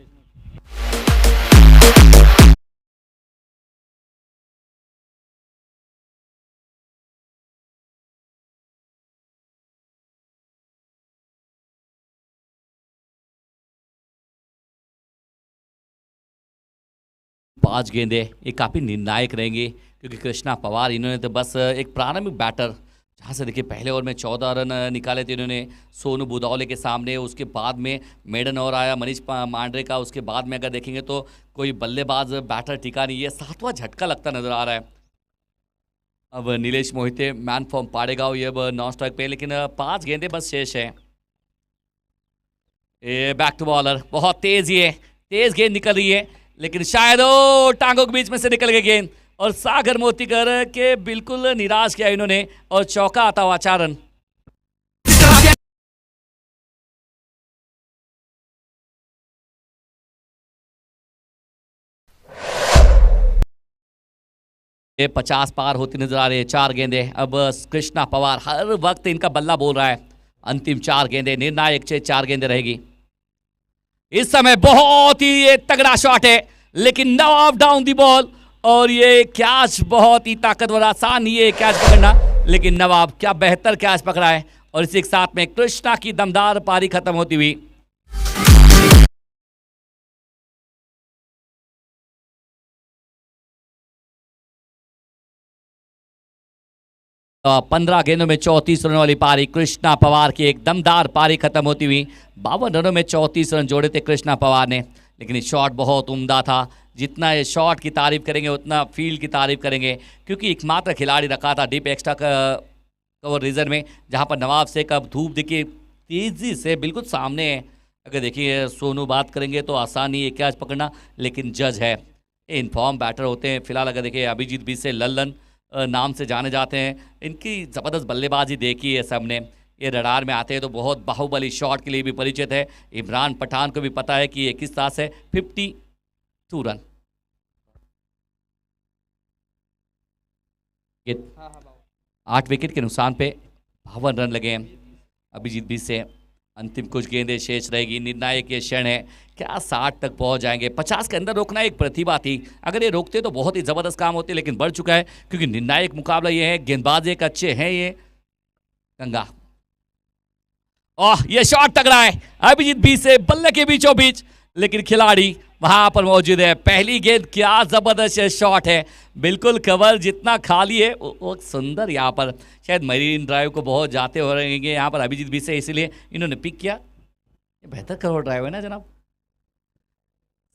पांच गेंदे ये काफ़ी निर्णायक रहेंगे, क्योंकि कृष्णा पवार इन्होंने तो बस एक प्रारंभिक बैटर जहाँ से देखिए पहले ओवर में 14 रन निकाले थे इन्होंने सोनू बुदौले के सामने। उसके बाद में मेडन ओवर आया मनीष मांडरे का। उसके बाद में अगर देखेंगे तो कोई बल्लेबाज बैटर टिका नहीं है। 7वां झटका लगता नजर आ रहा है। अब नीलेश मोहिते मैन फॉर्म पाड़ेगांव ये अब नॉन स्ट्राइक पे, लेकिन 5 गेंदे बस शेष है। ये बैक टू बॉलर बहुत तेज ही है, तेज गेंद निकल रही है, लेकिन शायद ओ टांगों के बीच में से निकल गई गेंद और सागर मोतीकर के बिल्कुल निराश किया इन्होंने और चौका आता हुआ 4 रन। ये 50 पार होती नजर आ रही है। 4 गेंदे। अब कृष्णा पवार हर वक्त इनका बल्ला बोल रहा है। अंतिम 4 गेंदे, निर्णायक 4 गेंदे रहेगी। इस समय बहुत ही ये तगड़ा शॉट है, लेकिन नवाब डाउन दी बॉल और ये कैच बहुत ही ताकतवर। आसान नहीं है कैच पकड़ना, लेकिन नवाब क्या बेहतर कैच पकड़ा है और इसी के साथ में कृष्णा की दमदार पारी खत्म होती हुई। 15 गेंदों में 34 रनों वाली पारी कृष्णा पवार की एक दमदार पारी खत्म होती हुई। 52 रनों में 34 रन जोड़े थे कृष्णा पवार ने, लेकिन ये शॉट बहुत उम्दा था। जितना ये शॉट की तारीफ करेंगे उतना फील्ड की तारीफ करेंगे, क्योंकि एकमात्र खिलाड़ी रखा था डीप एक्स्ट्रा कवर रीजन में, जहां पर नवाब शेख अब धूप देखिए तेजी से बिल्कुल सामने है। अगर देखिए सोनू बात करेंगे तो आसान नहीं है कैच पकड़ना, लेकिन जज है, इनफॉर्म बैटर होते हैं। फिलहाल अगर देखिए अभिजीत भी से लल्लन नाम से जाने जाते हैं। इनकी ज़बरदस्त बल्लेबाजी देखी है सबने। ये रडार में आते हैं तो बहुत बाहुबली शॉट के लिए भी परिचित है। इमरान पठान को भी पता है कि ये किस तरह से 52 रन 8 विकेट के नुकसान पे 52 रन लगे हैं अभिजीत भी से। अंतिम कुछ गेंदें शेष रहेगी। निर्णायक ये क्षण है, क्या 60 तक पहुंच जाएंगे। 50 के अंदर रोकना एक प्रतिभा थी, अगर ये रोकते तो बहुत ही ज़बरदस्त काम होते, लेकिन बढ़ चुका है क्योंकि निर्णायक मुकाबला ये है। गेंदबाज एक अच्छे हैं ये गंगा। ओह ये शॉट तगड़ा है अभिजीत भी से बल्ले के बीचों बीच, लेकिन खिलाड़ी वहां पर मौजूद है। पहली गेंद क्या जबरदस्त शॉट है, बिल्कुल कवर जितना खाली है वो सुंदर। यहाँ पर शायद मरीन ड्राइव को बहुत जाते हो रहेंगे यहाँ पर अभिजीत भी से, इसलिए इन्होंने पिक किया। ये बेहतर कवर ड्राइव है ना जनाब।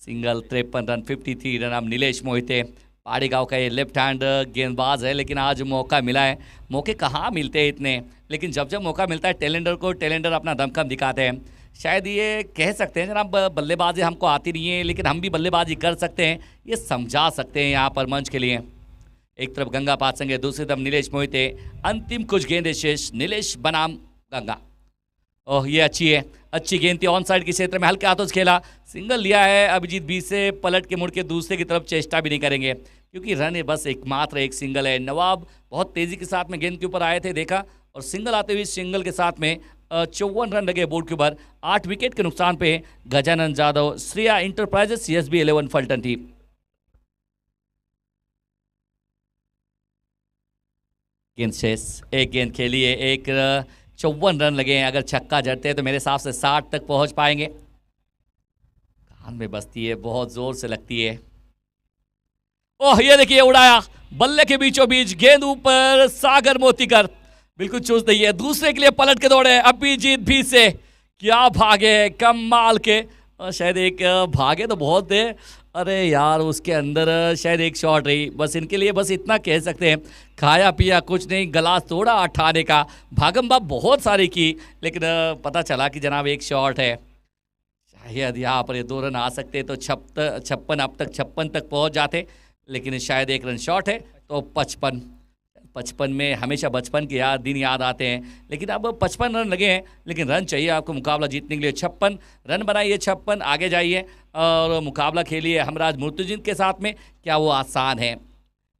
Single 53 run 53 run. अब नीलेश मोहिते पाड़ेगांव का ये लेफ्ट हैंड गेंदबाज है, लेकिन आज मौका मिला है। मौके कहाँ मिलते हैं इतने, लेकिन जब जब मौका मिलता है टेलेंडर को, टेलेंडर अपना दमखम दिखाते हैं। शायद ये कह सकते हैं जनाब बल्लेबाजी हमको आती नहीं है, लेकिन हम भी बल्लेबाजी कर सकते हैं, ये समझा सकते हैं यहाँ पर मंच के लिए। एक तरफ गंगा पात संगे, दूसरी तरफ नीलेश मोहिते। अंतिम कुछ गेंदें शेष, नीलेश बनाम गंगा। ओह ये अच्छी है, अच्छी गेंद थी ऑन साइड के क्षेत्र में, हल्के हाथों से खेला, सिंगल लिया है अभिजीत बी से। पलट के मुड़ के दूसरे की तरफ चेष्टा भी नहीं करेंगे क्योंकि रन है बस एकमात्र एक सिंगल है। नवाब बहुत तेजी के साथ में गेंद के ऊपर आए थे, देखा, और सिंगल आते हुए सिंगल के साथ में 54 रन लगे बोर्ड के ऊपर। 8 विकेट के नुकसान पे Gajanan Jadhav, Shreya enterprises, CSB 11 Phaltan team. गेंद शेष, एक गेंद खेली है, एक 54 रन लगे हैं। अगर छक्का जड़ते हैं तो मेरे हिसाब से 60 तक पहुंच पाएंगे। कान में बजती है, बहुत जोर से लगती है। ओह ये देखिए उड़ाया बल्ले के बीचों बीच, गेंद ऊपर, सागर मोतीकर बिल्कुल चूज नहीं है। दूसरे के लिए पलट के दौड़े अभिजीत भी से, क्या भागे कमाल के। शायद एक भागे तो बहुत है, अरे यार उसके अंदर शायद एक शॉट रही। बस इनके लिए बस इतना कह सकते हैं, खाया पिया कुछ नहीं, गलास तोड़ा अठाने का, भागम भाग बहुत सारी की, लेकिन पता चला कि जनाब एक शॉट है। शायद यहाँ पर ये 2 रन आ सकते तो 56 अब तक 56 तक पहुँच जाते, लेकिन शायद 1 रन शॉट है तो 55 में हमेशा बचपन के दिन याद आते हैं। लेकिन अब 55 रन लगे हैं, लेकिन रन चाहिए आपको मुकाबला जीतने के लिए। 56 रन बनाइए, 56 आगे जाइए और मुकाबला खेलिए हमराज मुर्तजिन के साथ में। क्या वो आसान है?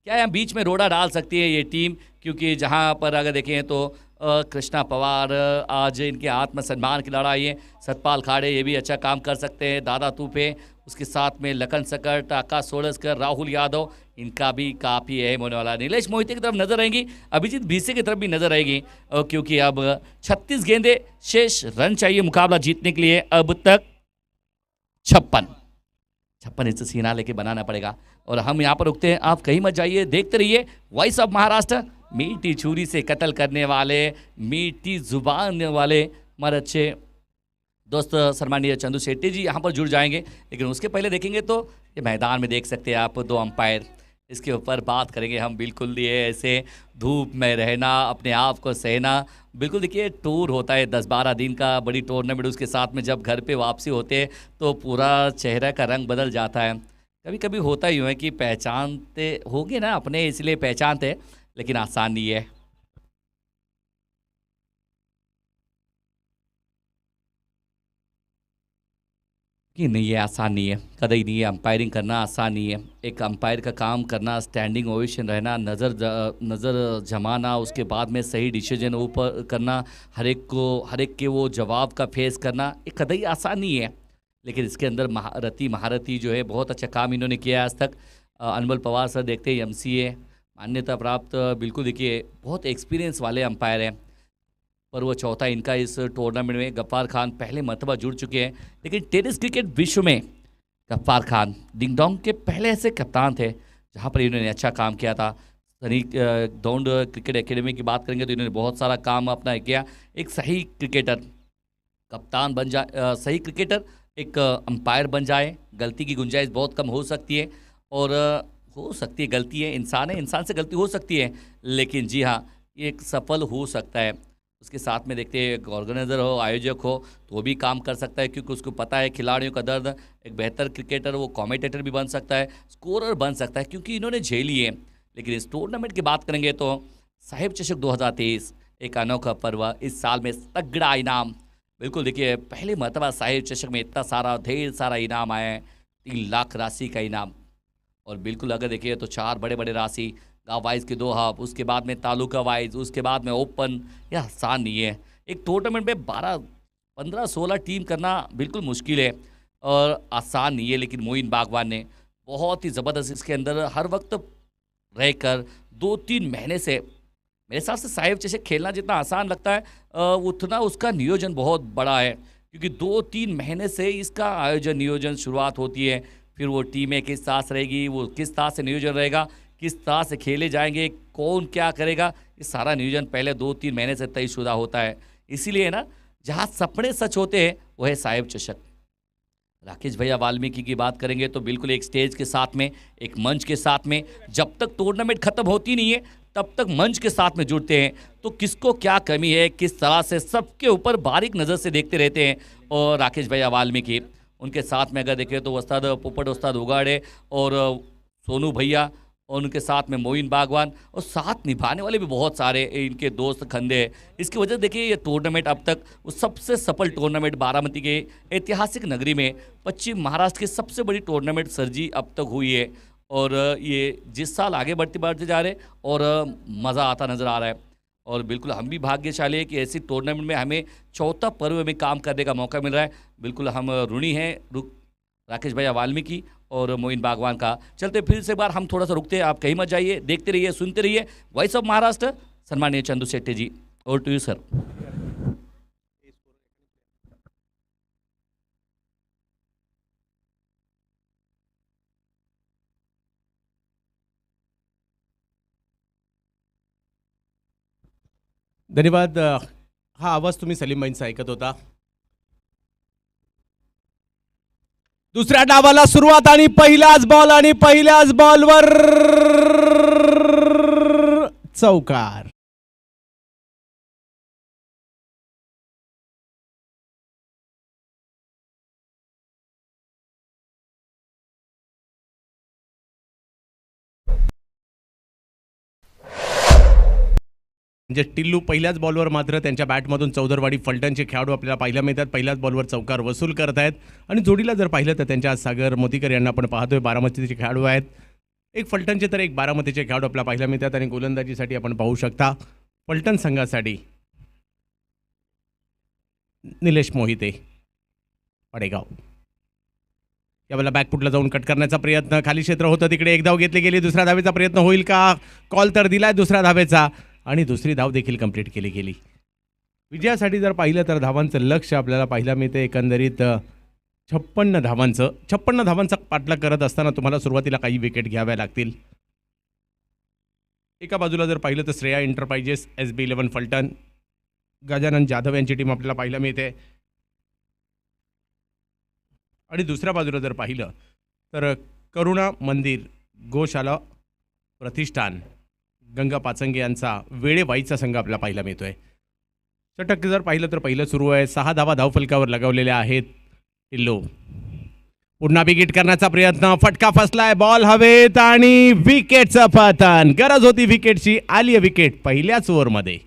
क्या यहाँ बीच में रोड़ा डाल सकती है ये टीम? क्योंकि जहाँ पर अगर देखें तो कृष्णा पवार, आज इनके आत्मसम्मान की लड़ाई है। सतपाल खाड़े ये भी अच्छा काम कर सकते हैं, दादा तूफे, उसके साथ में लखन सकट, आकाश सोलस्कर, राहुल यादव, इनका भी काफ़ी अहम होने वाला है। नीलेश मोहिते की तरफ नजर रहेंगी, अभिजीत बीसे की तरफ भी नजर रहेगी, क्योंकि अब 36 गेंदे शेष, रन चाहिए मुकाबला जीतने के लिए। अब तक 56 इससे सीना लेके बनाना पड़ेगा। और हम यहाँ पर रुकते हैं, आप कहीं मत जाइए, देखते रहिए वॉइस ऑफ महाराष्ट्र मीठी छुरी से कत्ल करने वाले, मीठी जुबान वाले हमारे अच्छे दोस्त सम्मानीय चंदू शेट्टी जी यहाँ पर जुड़ जाएंगे। लेकिन उसके पहले देखेंगे तो ये मैदान में देख सकते हैं आप 2 अंपायर, इसके ऊपर बात करेंगे हम। बिल्कुल ये ऐसे धूप में रहना, अपने आप को सहना, बिल्कुल देखिए टूर होता है 10-12 दिन का, बड़ी टूर्नामेंट, उसके साथ में जब घर पे वापसी होते हैं तो पूरा चेहरा का रंग बदल जाता है। कभी कभी होता ही है कि पहचानते होगे ना अपने, इसलिए पहचानते, लेकिन आसान नहीं है। कि नहीं है, आसान नहीं है, कतई नहीं है। अंपायरिंग करना आसान नहीं है। एक अंपायर का काम करना, स्टैंडिंग ओवेशन रहना, नज़र जमाना, उसके बाद में सही डिसीजन ऊपर करना, हर एक के वो जवाब का फेस करना, ये कतई आसान नहीं है। लेकिन इसके अंदर महारथी जो है, बहुत अच्छा काम इन्होंने किया है आज तक। अनमोल पवार सर देखते हैं MCA मान्यता प्राप्त, बिल्कुल देखिए बहुत एक्सपीरियंस वाले अंपायर हैं। पर वो चौथा इनका इस टूर्नामेंट में। गफ्फार खान पहले मरतबा जुड़ चुके हैं, लेकिन टेनिस क्रिकेट विश्व में गफ्फार खान डिंग डोंग के पहले ऐसे कप्तान थे जहां पर इन्होंने अच्छा काम किया था। सनी दौंड क्रिकेट एकेडमी की बात करेंगे तो इन्होंने बहुत सारा काम अपना किया। एक सही क्रिकेटर कप्तान बन जाए, सही क्रिकेटर एक अंपायर बन जाए, गलती की गुंजाइश बहुत कम हो सकती है। और हो सकती है गलती है, इंसान है, इंसान से गलती हो सकती है, लेकिन जी हाँ, ये एक सफल हो सकता है। उसके साथ में देखते हैं एक ऑर्गेनाइजर हो, आयोजक हो, तो वो भी काम कर सकता है, क्योंकि उसको पता है खिलाड़ियों का दर्द। एक बेहतर क्रिकेटर वो कमेंटेटर भी बन सकता है, स्कोरर बन सकता है, क्योंकि इन्होंने झेली है। लेकिन इस टूर्नामेंट की बात करेंगे तो साहिब चषक 2023 एक अनोखा पर्व, इस साल में तगड़ा इनाम। बिल्कुल देखिए पहली मरतबा साहिब चषक में इतना सारा ढेर सारा इनाम आया है, 3 लाख राशि का इनाम। और बिल्कुल अगर देखिए तो 4 बड़े बड़े राशि, गाँव वाइज के 2 हब, उसके बाद में तालुका वाइज, उसके बाद में ओपन। यह आसान नहीं है। एक टूर्नामेंट में 12-15-16 टीम करना बिल्कुल मुश्किल है और आसान नहीं है। लेकिन मोइन बागवान ने बहुत ही ज़बरदस्त इसके अंदर हर वक्त रहकर 2-3 महीने से, मेरे हिसाब से साहिब चषक खेलना जितना आसान लगता है उतना उसका नियोजन बहुत बड़ा है, क्योंकि 2-3 महीने से इसका आयोजन नियोजन शुरुआत होती है। फिर वो टीमें किस तरह से रहेगी, वो किस तरह से नियोजन रहेगा, किस तरह से खेले जाएंगे, कौन क्या करेगा, ये सारा नियोजन पहले 2-3 महीने से तयशुदा होता है। इसीलिए ना जहाँ सपने सच होते हैं वो है साहिब चषक। राकेश भैया वाल्मीकि की बात करेंगे तो बिल्कुल एक स्टेज के साथ में, एक मंच के साथ में, जब तक टूर्नामेंट खत्म होती नहीं है तब तक मंच के साथ में जुड़ते हैं। तो किसको क्या कमी है, किस तरह से, सबके ऊपर बारीक नज़र से देखते रहते हैं। और राकेश भैया वाल्मीकि, उनके साथ में अगर देखें तो उस्ताद पोपट, उस्ताद उगाड़े और सोनू भैया, और उनके साथ में मोइन बागवान, और साथ निभाने वाले भी बहुत सारे इनके दोस्त खंदे हैं। इसकी वजह देखिए ये टूर्नामेंट अब तक वो सबसे सफल टूर्नामेंट बारामती के ऐतिहासिक नगरी में, पश्चिम महाराष्ट्र की सबसे बड़ी टूर्नामेंट सरजी अब तक हुई है। और ये जिस साल आगे बढ़ते जा रहे और मज़ा आता नज़र आ रहा है। और बिल्कुल हम भी भाग्यशाली है कि ऐसी टूर्नामेंट में हमें चौथा पर्व में काम करने का मौका मिल रहा है। बिल्कुल हम ऋणी हैं राकेश भैया वाल्मीकि और मोइन बागवान का। चलते फिर से एक बार हम थोड़ा सा रुकते हैं, आप कहीं मत जाइए, देखते रहिए, सुनते रहिए वॉइस ऑफ महाराष्ट्र। सम्मानीय Chandu Shetty ji, over to you sir. धन्यवाद। हा आवाज तुम्ही सलीमबाईंचा ऐकत होता। दुसऱ्या डावाला सुरुवात आणि पहिलाच बॉल आणि पहिल्याच बॉलवर चौकार। म्हणजे टिल्लू पहिल्याच बॉलवर मात्र त्यांच्या बॅटमधून चौदरवाडी फलटणचे खेळाडू आपल्याला पाहायला मिळतात। पहिल्याच बॉलवर चौकार वसूल करत आहेत आणि जोडीला जर पाहिलं तर त्यांच्या सागर मोतीकर यांना आपण पाहतोय, बारामतीचे खेळाडू आहेत। एक फलटणचे तर एक बारामतीचे खेळाडू आपल्याला पाहायला मिळतात आणि गोलंदाजीसाठी आपण पाहू शकता फलटण संघासाठी निलेश मोहिते पडेगाव। यावेळेला बॅकफुटला जाऊन कट करण्याचा प्रयत्न, खाली क्षेत्र होतं तिकडे एक धाव घेतली गेली। दुसऱ्या धावेचा प्रयत्न होईल का? कॉल तर दिलाय दुसऱ्या धावेचा आणि दुसरी धाव देखील कंप्लीट केली गेली। विजयासाठी जर पाहिलं तर धावांचं लक्ष आपल्याला पाहायला मिळते एकंदरीत 56 धावांचं। 56 धावांचा पाठलाग करत असताना तुम्हाला सुरुवातीला काही विकेट घ्याव्या लागतील। एका बाजूला जर पाहिलं तर श्रेया एंटरप्राइजेस SB11 फलटण, गजानन जाधव यांची टीम आपल्याला पाहायला मिळते. आणि दुसऱ्या बाजूला जर पाहिलं तर करुणा मंदिर गोशाला प्रतिष्ठान गंगा पाचंगे यांचा वेळेवाईचा संघ आपल्याला पाहायला मिळतोय. षटक जर पाहिलं तर पहिलं सुरू आहे. 6 धावा धावफलकावर लगवलेल्या आहेत. टिल्लो पुन्हा विकेट करण्याचा प्रयत्न, फटका फसलाय, बॉल हवेत आणि विकेटचं पतन. गरज होती विकेटची, आली विकेट पहिल्याच ओव्हरमध्ये.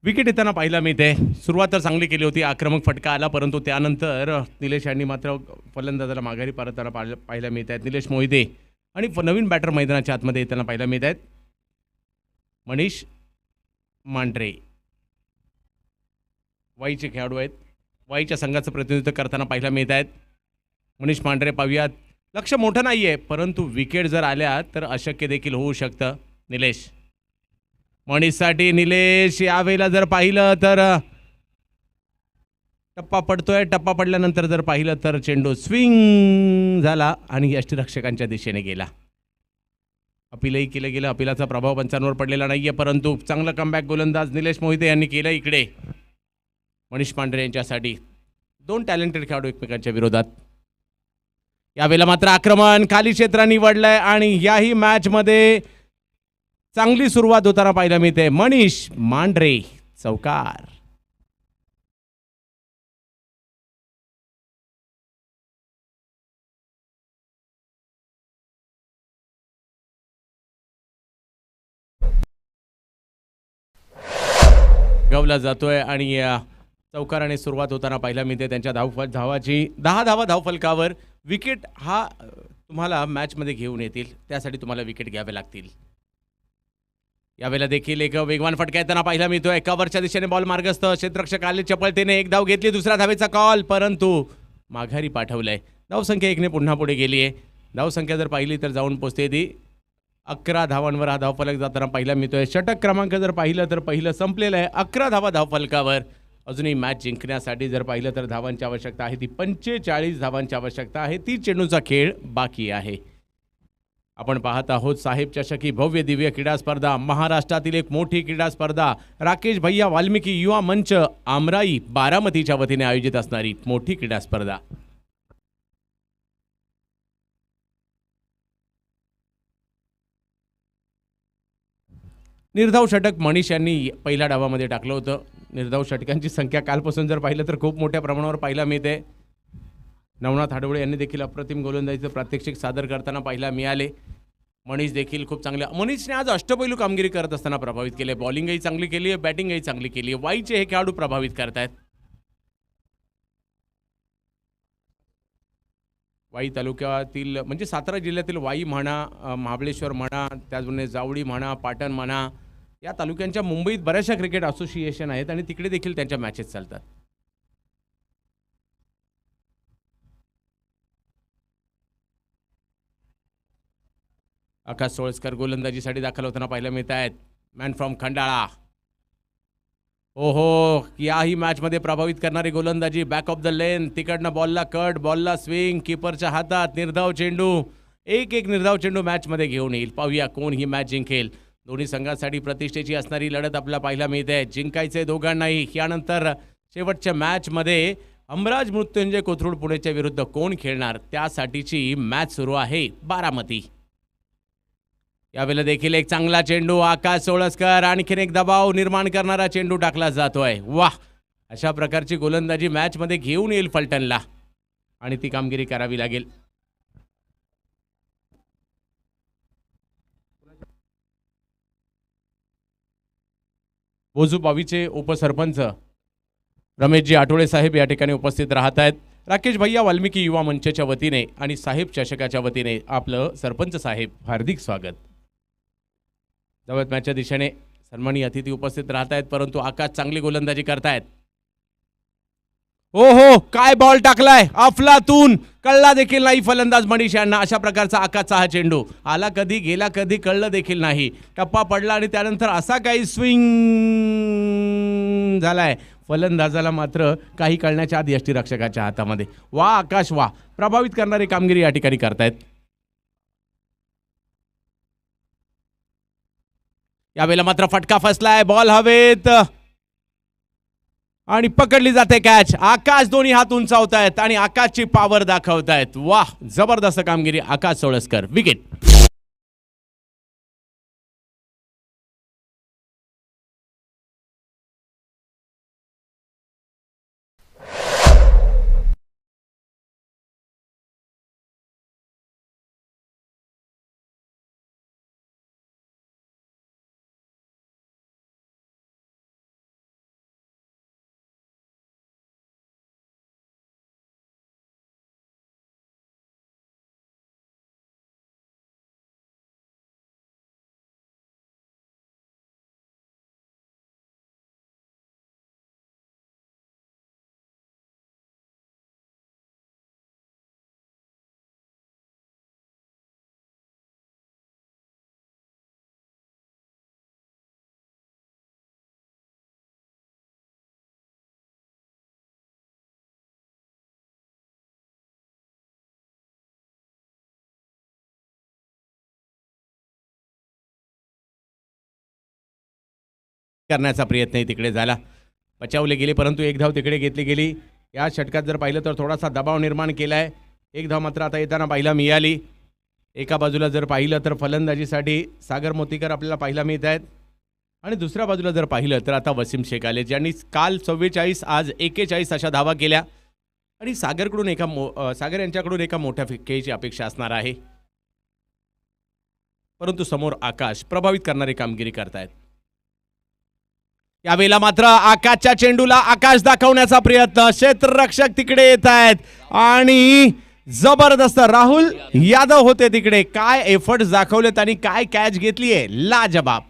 विकेट येताना पाहायला मिळते. सुरुवात तर चांगली केली होती, आक्रमक फटका आला, परंतु त्यानंतर निलेश यांनी मात्र फलंदाजाला माघारी परतताना पाहायला मिळत आहेत. निलेश मोहिते आणि नवीन बॅटर मैदानाच्या आतमध्ये येताना पाहायला मिळत आहेत. मनीष मांढरे वाईचे खेळाडू आहेत. वाईच्या संघाचं प्रतिनिधित्व करताना पाहायला मिळत आहेत. मनीष मांढरे पाहूयात. लक्ष मोठं नाही आहे, परंतु विकेट जर आल्या तर अशक्य देखील होऊ शकतं. निलेश मनीषसाठी निलेश यावेळेला जर पाहिलं तर टप्पा पडतोय. टप्पा पडल्यानंतर जर पाहिलं तर चेंडू स्विंग झाला आणि यष्टीरक्षकांच्या दिशेने गेला. अपीलही केलं गेलं. अपिलाचा प्रभाव पंचांवर पडलेला नाही आहे, परंतु चांगलं कमबॅक गोलंदाज निलेश मोहिते यांनी केलं इकडे मनीष मांढरे यांच्यासाठी. 2 टॅलेंटेड खेळाडू एकमेकांच्या विरोधात. यावेळेला मात्र आक्रमण खाली क्षेत्र निवडलंय आणि याही मॅचमध्ये चांगली सुरुवात होताना पाहायला मिळते. मनीष मांढरे चौकार. गवला जातोय आणि चौकाराने सुरुवात होताना पाहायला मिळते. त्यांच्या धावाची 10 धावा धावफलकावर. विकेट हा तुम्हाला मॅचमध्ये घेऊन येतील, त्यासाठी तुम्हाला विकेट घ्यावे लागतील. यावेळेला देखील एक वेगवान फटका येताना पाहायला मिळतोय. कव्हरच्या दिशेने बॉल मार्गस्थ. क्षेत्ररक्षक आले चपळतेने. एक धाव घेतली. दुसऱ्या धावेचा कॉल, परंतु माघारी पाठवलंय. धावसंख्या 1ने पुन्हा पुढे गेली आहे. धावसंख्या जर पाहिली तर जाऊन पोचते ती 11 धावांवर हा धावफलक जाताना पाहायला मिळतोय. षटक क्रमांक जर पाहिलं तर पहिलं संपलेलं आहे. 11 धावा धावफलकावर. अजूनही मॅच जिंकण्यासाठी जर पाहिलं तर धावांची आवश्यकता आहे ती 45 धावांची आवश्यकता आहे. 30 चेंडूचा खेळ बाकी आहे. आपण पाहत आहोत साहेब चषक ही भव्य दिव्य क्रीडा स्पर्धा, महाराष्ट्रातील एक मोठी क्रीडा स्पर्धा, राकेश भैया वाल्मिकी युवा मंच आमराई बारामतीच्या वतीने आयोजित असणारी मोठी क्रीडा स्पर्धा. निर्धाव षटक मनीष यांनी पहिल्या डावामध्ये टाकलं होतं. निर्धाव षटकांची संख्या कालपासून जर पाहिलं तर खूप मोठ्या प्रमाणावर पाहायला मिळते. नवनाथ हाडवळे यांनी देखील अप्रतिम गोलंदाजीचं प्रात्यक्षिक सादर करताना पाहायला मिळाले. मनीष देखील खूप चांगल्या. मनीषने आज अष्टपैलू कामगिरी करत असताना प्रभावित केले. बॉलिंगही चांगली केली आहे, बॅटिंगही चांगली केली आहे. वाईचे हे खेळाडू प्रभावित करतायत. वाई तालुक्यातील म्हणजे सातारा जिल्ह्यातील वाई म्हणा, महाबळेश्वर म्हणा, त्याचप्रमाणे जावळी म्हणा, पाटण म्हणा, या तालुक्यांच्या मुंबईत बऱ्याचशा क्रिकेट असोसिएशन आहेत आणि तिकडे देखील त्यांच्या मॅचेस चालतात. आकाश सोळसकर गोलंदाजीसाठी दाखल होताना पाहायला मिळत आहेत. Man from Khandala. ओहो, याही मॅचमध्ये प्रभावित करणारी गोलंदाजी. बॅक ऑफ द लेन, तिकडनं बॉलला कट, बॉलला स्विंग, कीपरच्या हातात निर्धाव चेंडू. एक निर्धाव चेंडू मॅचमध्ये घेऊन येईल. पाहूया कोण ही मॅच जिंकेल. दोन्ही संघांसाठी प्रतिष्ठेची असणारी लढत आपल्याला पाहायला मिळते. जिंकायचे दोघांनाही. यानंतर शेवटच्या मॅचमध्ये अमराज मृत्युंजय कोथरूड पुणेच्या विरुद्ध कोण खेळणार त्यासाठीची मॅच सुरू आहे बारामती. यावेळेला देखील एक चांगला चेंडू. आकाश सोळसकर आणखीन एक दबाव निर्माण करणारा चेंडू टाकला जातोय. वाह, अशा प्रकारची गोलंदाजी मॅचमध्ये घेऊन येईल फलटणला आणि ती कामगिरी करावी लागेल. बोजू बावीचे उपसरपंच रमेशजी आठवले साहेब या ठिकाणी उपस्थित राहत आहेत. राकेश भैया वाल्मिकी युवा मंचच्या वतीने आणि साहेब चषकाच्या वतीने आपलं सरपंच साहेब हार्दिक स्वागत. जवळ मॅचच्या दिशेने सन्मानी अतिथी उपस्थित राहत आहेत, परंतु आकाश चांगली गोलंदाजी करतायत. हो काय बॉल टाकलाय अफलातून, कळला देखील नाही फलंदाज मनीष यांना. अशा प्रकारचा आकाशचा हा चेंडू आला कधी गेला कधी कळलं देखील नाही. टप्पा पडला आणि त्यानंतर असा काही स्विंग झालाय, फलंदाजाला मात्र काही कळण्याच्या आधी यष्टीरक्षकाच्या हातामध्ये. वा आकाश वा, प्रभावित करणारी कामगिरी या ठिकाणी करतायत. यावेळेला मात्र फटका फसलाय, बॉल हवेत आणि पकडली जाते कॅच. आकाश दोन्ही हात उंचावतायत आणि आकाशची पॉवर दाखवतायत. वाह, जबरदस्त कामगिरी आकाश सोळसकर. विकेट. करण्याचा प्रयत्न तिकडे झाला, बचावले गेले, परंतु एक धाव तिकडे घेतली गेली. या षटकात जर पाहिलं तर थोडासा दबाव निर्माण केलाय. एक धाव मात्र आता येताना पाहायला मिळाली. एका बाजूला जर पाहिलं तर फलंदाजीसाठी सागर मोतीकर आपल्याला पाहायला मिळत आहेत आणि दुसऱ्या बाजूला जर पाहिलं तर आता वसीम शेख आले, ज्यांनी काल 44 आज 41 अशा धावा केल्या आणि सागर यांच्याकडून एका मोठ्या खेळीची अपेक्षा असणार आहे. परंतु समोर आकाश प्रभावित करणारी कामगिरी करतायत. यावेळेला मात्र आकाशच्या चेंडूला आकाश दाखवण्याचा प्रयत्न, क्षेत्ररक्षक तिकडे येत आहेत आणि जबरदस्त राहुल यादव होते तिकडे. काय एफर्ट्स दाखवलेत आणि काय कॅच घेतलीये, लाजबाब.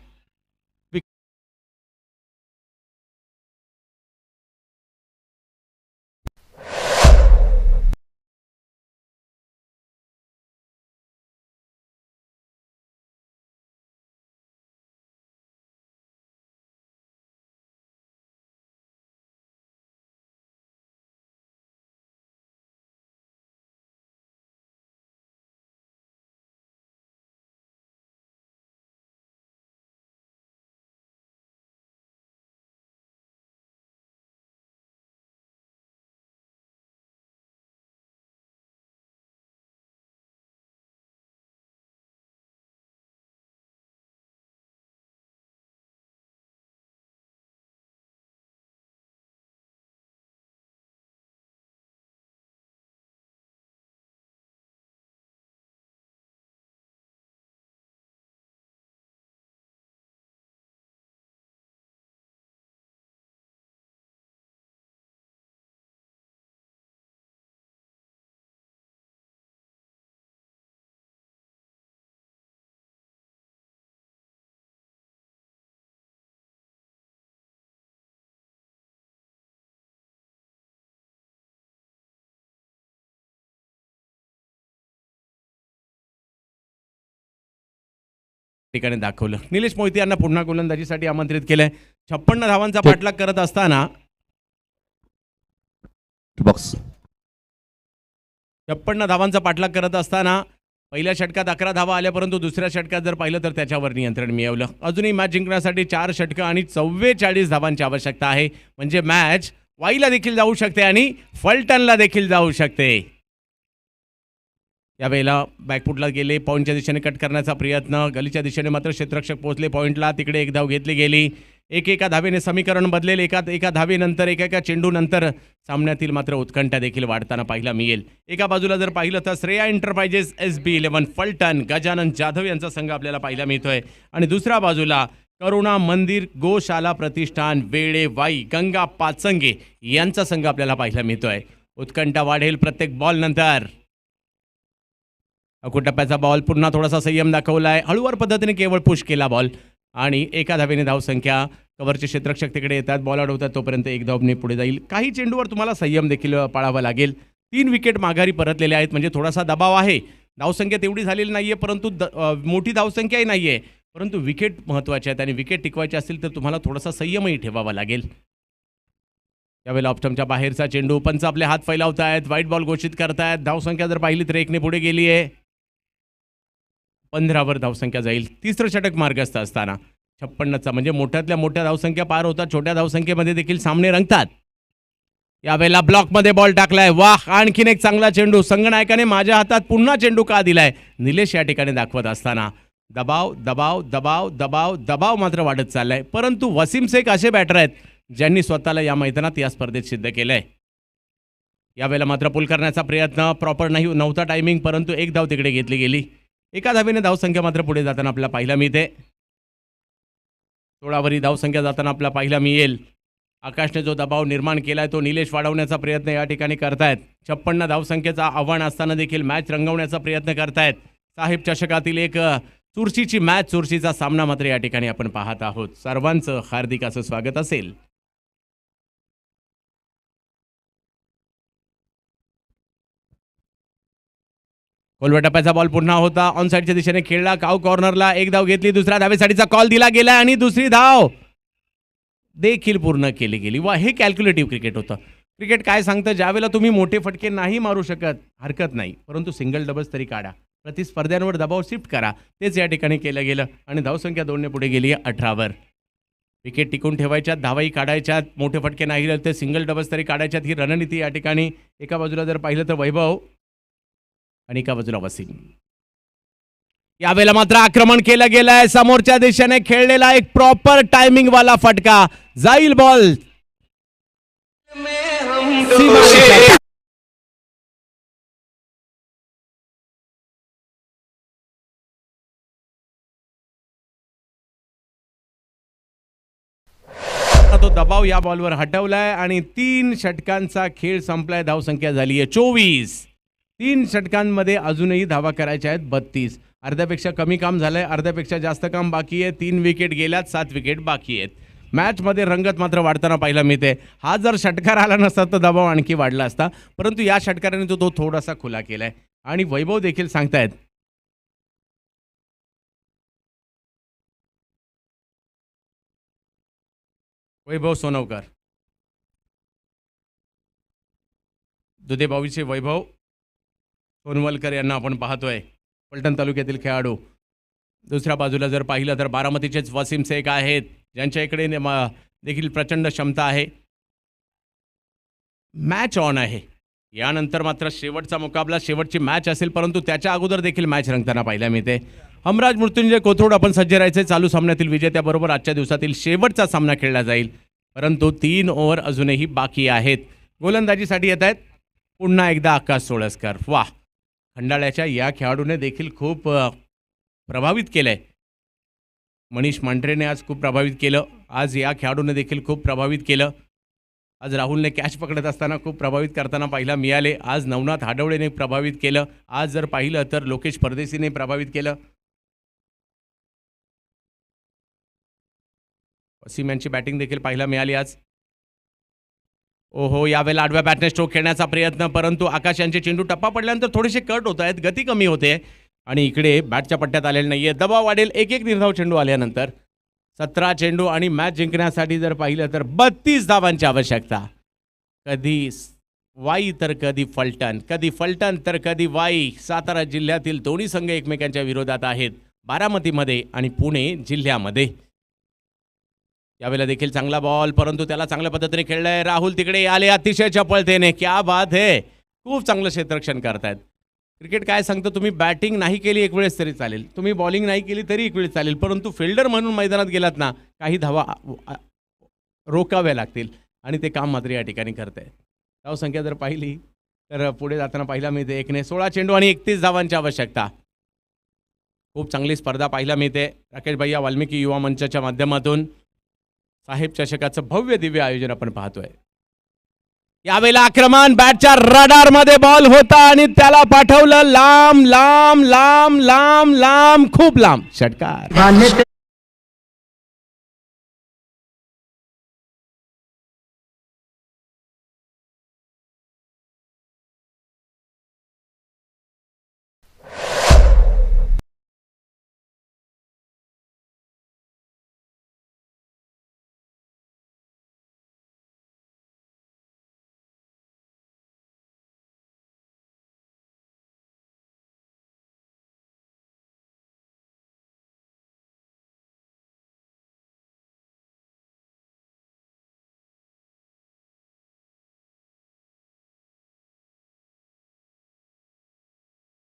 ठिकाणी दाखवलं. निलेश मोहिते यांना पुन्हा गोलंदाजीसाठी आमंत्रित केलंय. 56 धावांचा पाठलाग करत असताना 56 धावांचा पाठलाग करत असताना पहिल्या षटकात 11 धावा आल्या, परंतु दुसऱ्या षटकात जर पाहिलं तर त्याच्यावर नियंत्रण मिळवलं. अजूनही मॅच जिंकण्यासाठी 4 षटकं आणि 44 धावांची आवश्यकता आहे. म्हणजे मॅच वाईला देखील जाऊ शकते आणि फलटणला देखील जाऊ शकते. यावेळेला बॅकफुटला गेले, पॉईंटच्या दिशेने कट करण्याचा प्रयत्न, गलीच्या दिशेने मात्र क्षेत्ररक्षक पोहोचले पॉईंटला. तिकडे एक धाव घेतली गेली. एका धावेने समीकरण बदलेल. एका धावेनंतर एका चेंडूनंतर सामन्यातील मात्र उत्कंठा देखील वाढताना पाहायला मिळेल. एका बाजूला जर पाहिलं तर श्रेया एंटरप्राइजेस SB11 फलटण गजानन जाधव यांचा संघ आपल्याला पाहायला मिळतोय आणि दुसऱ्या बाजूला करुणा मंदिर गोशाला प्रतिष्ठान वेळेवाई गंगा पाचंगे यांचा संघ आपल्याला पाहायला मिळतोय. उत्कंठा वाढेल प्रत्येक बॉल नंतर. अकुटप्प्याचा बॉल पुन्हा थोडासा संयम दाखवलाय. हळूवार पद्धतीने केवळ पुश केला बॉल आणि एका धावेने धावसंख्या. कव्हरचे क्षेत्ररक्षक तिकडे येतात, बॉल अडवतात, तोपर्यंत एक धावने पुढे जाईल. काही चेंडूवर तुम्हाला संयम देखील पाळावा लागेल. 3 विकेट माघारी परतलेले आहेत म्हणजे थोडासा दबाव आहे. धावसंख्या तेवढी झालेली नाहीये परंतु मोठी धावसंख्याही नाहीये, परंतु विकेट महत्त्वाचे आहेत आणि विकेट टिकवायचे असतील तर तुम्हाला थोडासा संयमही ठेवावा लागेल. यावेळेला ऑप्शनच्या बाहेरचा चेंडू. पंच आपले हात फैलावतायत, व्हाईट बॉल घोषित करतायत. धावसंख्या जर पाहिली तर 1ने पुढे गेली आहे. 15 धावसंख्या जाईल. तिसरं षटक मार्गस्थ असताना 56चा म्हणजे मोठ्यातल्या मोठ्या धावसंख्या पार होतात. छोट्या धावसंख्येमध्ये देखील सामने रंगतात. यावेळेला ब्लॉकमध्ये बॉल टाकलाय. वाह, आणखीन एक चांगला चेंडू. संगनायकाने माझ्या हातात पुन्हा चेंडू का दिलाय निलेश या ठिकाणी दाखवत असताना दबाव दबाव दबाव दबाव दबाव मात्र वाढत चाललाय. परंतु वसीम शेख असे बॅटर आहेत ज्यांनी स्वतःला या मैदानात या स्पर्धेत सिद्ध केलंय. यावेळेला मात्र पुल करण्याचा प्रयत्न प्रॉपर नव्हता टायमिंग, परंतु एक धाव तिकडे घेतली गेली. एका धावेने धावसंख्या मात्र पुढे जाताना आपल्याला पाहायला मिळते. 16 धावसंख्या जाताना आपल्याला पाहायला मिळेल. आकाशने जो दबाव निर्माण केलाय तो निलेश वाढवण्याचा प्रयत्न या ठिकाणी करतायत. 56 धावसंख्येचा आव्हान असताना देखील मॅच रंगवण्याचा प्रयत्न करतायत. साहेब चषकातील एक चुरशीची मॅच, चुरशीचा सामना मात्र या ठिकाणी आपण पाहत आहोत. सर्वांचं हार्दिक असं स्वागत असेल. खोलव्या टप्प्याचा बॉल पुन्हा होता. ऑन साईडच्या दिशेने खेळला. काव कॉर्नरला एक धाव घेतली. दुसऱ्या धावेसाठीचा कॉल दिला गेला आणि दुसरी धाव देखील पूर्ण केली गेली. वा, हे कॅल्क्युलेटिव्ह क्रिकेट होतं. क्रिकेट काय सांगतं, ज्यावेळेला तुम्ही मोठे फटके नाही मारू शकत हरकत नाही, परंतु सिंगल डबल्स तरी काढा, प्रतिस्पर्ध्यांवर दबाव शिफ्ट करा. तेच या ठिकाणी केलं गेलं आणि धावसंख्या 2ने पुढे गेली आहे 18 विकेट टिकून ठेवायच्यात, धावाही काढायच्यात. मोठे फटके नाही राहिले तर सिंगल डबल्स तरी काढायच्यात. ही रणनीती या ठिकाणी एका बाजूला जर पाहिलं तर वैभव आणि एका बाजूला वसीम. यावेळेला मात्र आक्रमण केलं गेलंय. समोरच्या दिशेने खेळलेला एक प्रॉपर टायमिंग वाला फटका. जाईल बॉल. तो दबाव या बॉलवर हटवलाय आणि 3 षटकांचा खेळ संपलाय. धावसंख्या झाली आहे 24. 3 षटकांमध्ये अजूनही धावा करायच्या आहेत 32. अर्ध्यापेक्षा कमी काम झालंय, अर्ध्यापेक्षा जास्त काम बाकी आहे. 3 विकेट गेल्यात, 7 विकेट बाकी आहेत. मॅचमध्ये रंगत मात्र वाढताना पाहायला मिळते. हा जर षटकार आला नसता तर दबाव आणखी वाढला असता, परंतु या षटकाराने तो थोडासा खुला केलाय आणि वैभव देखील सांगतायत वैभव सोनवकर, दुधे बावीचे वैभव सोनवलकर यांना आपण पाहतोय. पलटण तालुक्यातील खेळाडू. दुसऱ्या बाजूला जर पाहिलं तर बारामतीचेच वसीम शेख आहेत ज्यांच्या इकडे देखील प्रचंड क्षमता आहे. मॅच ऑन आहे. यानंतर मात्र शेवटचा मुकाबला, शेवटची मॅच असेल, परंतु त्याच्या अगोदर देखील मॅच रंगताना पाहायला मिळते. हमराज मृत्युंजय कोथरूड आपण सज्ज राहायचे. चालू सामन्यातील विजेत्याबरोबर आजच्या दिवसातील शेवटचा सामना खेळला जाईल, परंतु 3 ओव्हर अजूनही बाकी आहेत. गोलंदाजीसाठी येत आहेत पुन्हा एकदा आकाश सोळसकर. वाह, खंडाळ्याच्या या खेळाडूने देखील खूप प्रभावित केलंय. मनीष मांढरेने आज खूप प्रभावित केलं. आज या खेळाडूने देखील खूप प्रभावित केलं. आज राहुलने कॅच पकडत असताना खूप प्रभावित करताना पाहायला मिळाले. आज नवनाथ हाडवळेने प्रभावित केलं. आज जर पाहिलं तर लोकेश परदेशीने प्रभावित केलं. वसीम यांची बॅटिंग देखील पाहायला मिळाली आज. ओहो, यावेळेला आडव्या बॅटने स्ट्रोक खेळण्याचा प्रयत्न, परंतु आकाश यांचे चेंडू टप्पा पडल्यानंतर थोडेसे कट होत आहेत, गती कमी होते आणि इकडे बॅटच्या पट्ट्यात आलेले नाहीये. दबाव वाढेल. एक निर्धाव चेंडू आल्यानंतर 17 चेंडू आणि मॅच जिंकण्यासाठी जर पाहिलं तर 32 धावांची आवश्यकता. कधी वाई तर कधी फलटण, कधी फलटण तर कधी वाई. सातारा जिल्ह्यातील दोन्ही संघ एकमेकांच्या विरोधात आहेत, बारामतीमध्ये आणि पुणे जिल्ह्यामध्ये. यावेळेला देखील चांगला बॉल, परंतु त्याला चांगल्या पद्धतीने खेळलाय. राहुल तिकडे आले अतिशय चपळतेने. क्या बात है, खूप चांगलं क्षेत्ररक्षण करतायत. क्रिकेट काय सांगतं, तुम्ही बॅटिंग नाही केली एक वेळेस तरी चालेल, तुम्ही बॉलिंग नाही केली तरी एक वेळेस चालेल, परंतु फिल्डर म्हणून मैदानात गेलात ना, काही धावा रोकाव्या लागतील आणि ते काम मात्र या ठिकाणी करतंय. धावसंख्या जर पाहिली तर पुढे जाताना पाहिला मिळते 1ने 16 चेंडू आणि 31 धावांची आवश्यकता. खूप चांगली स्पर्धा पाहायला मिळते. राकेश भैया वाल्मिकी युवा मंचाच्या माध्यमातून साहेब चषकाचं भव्य दिव्य आयोजन आपण पाहतोय. यावेळेला आक्रमण, बॅटच्या रडार मध्ये बॉल होता आणि त्याला पाठवलं लांब लांब लांब लांब लांब, खूप लांब षटकार.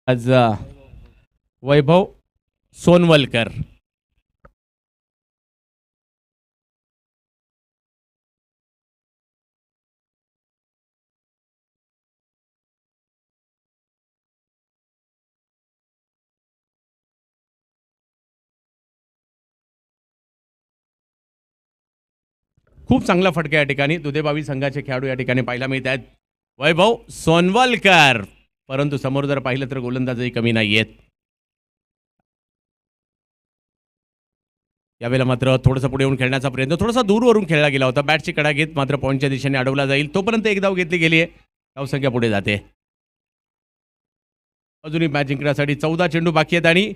आज वैभव सोनवलकर. खूप चांगला फटका या ठिकाणी दुधेबावी संघाचे खेळाडू या ठिकाणी पाहायला मिळत आहेत. वैभव सोनवलकर, परंतु समोर जर पाहिलं तर गोलंदाजही कमी नाही आहेत. यावेळेला मात्र थोडंसं पुढे येऊन खेळण्याचा प्रयत्न, थोडासा दूरवरून खेळला गेला होता. बॅटची कडा घेत मात्र पॉईंटच्या दिशेने अडवला जाईल. तोपर्यंत एक धाव घेतली गेली आहे. धावसंख्या पुढे जाते. अजूनही मॅच जिंकण्यासाठी 14 चेंडू बाकी आहेत आणि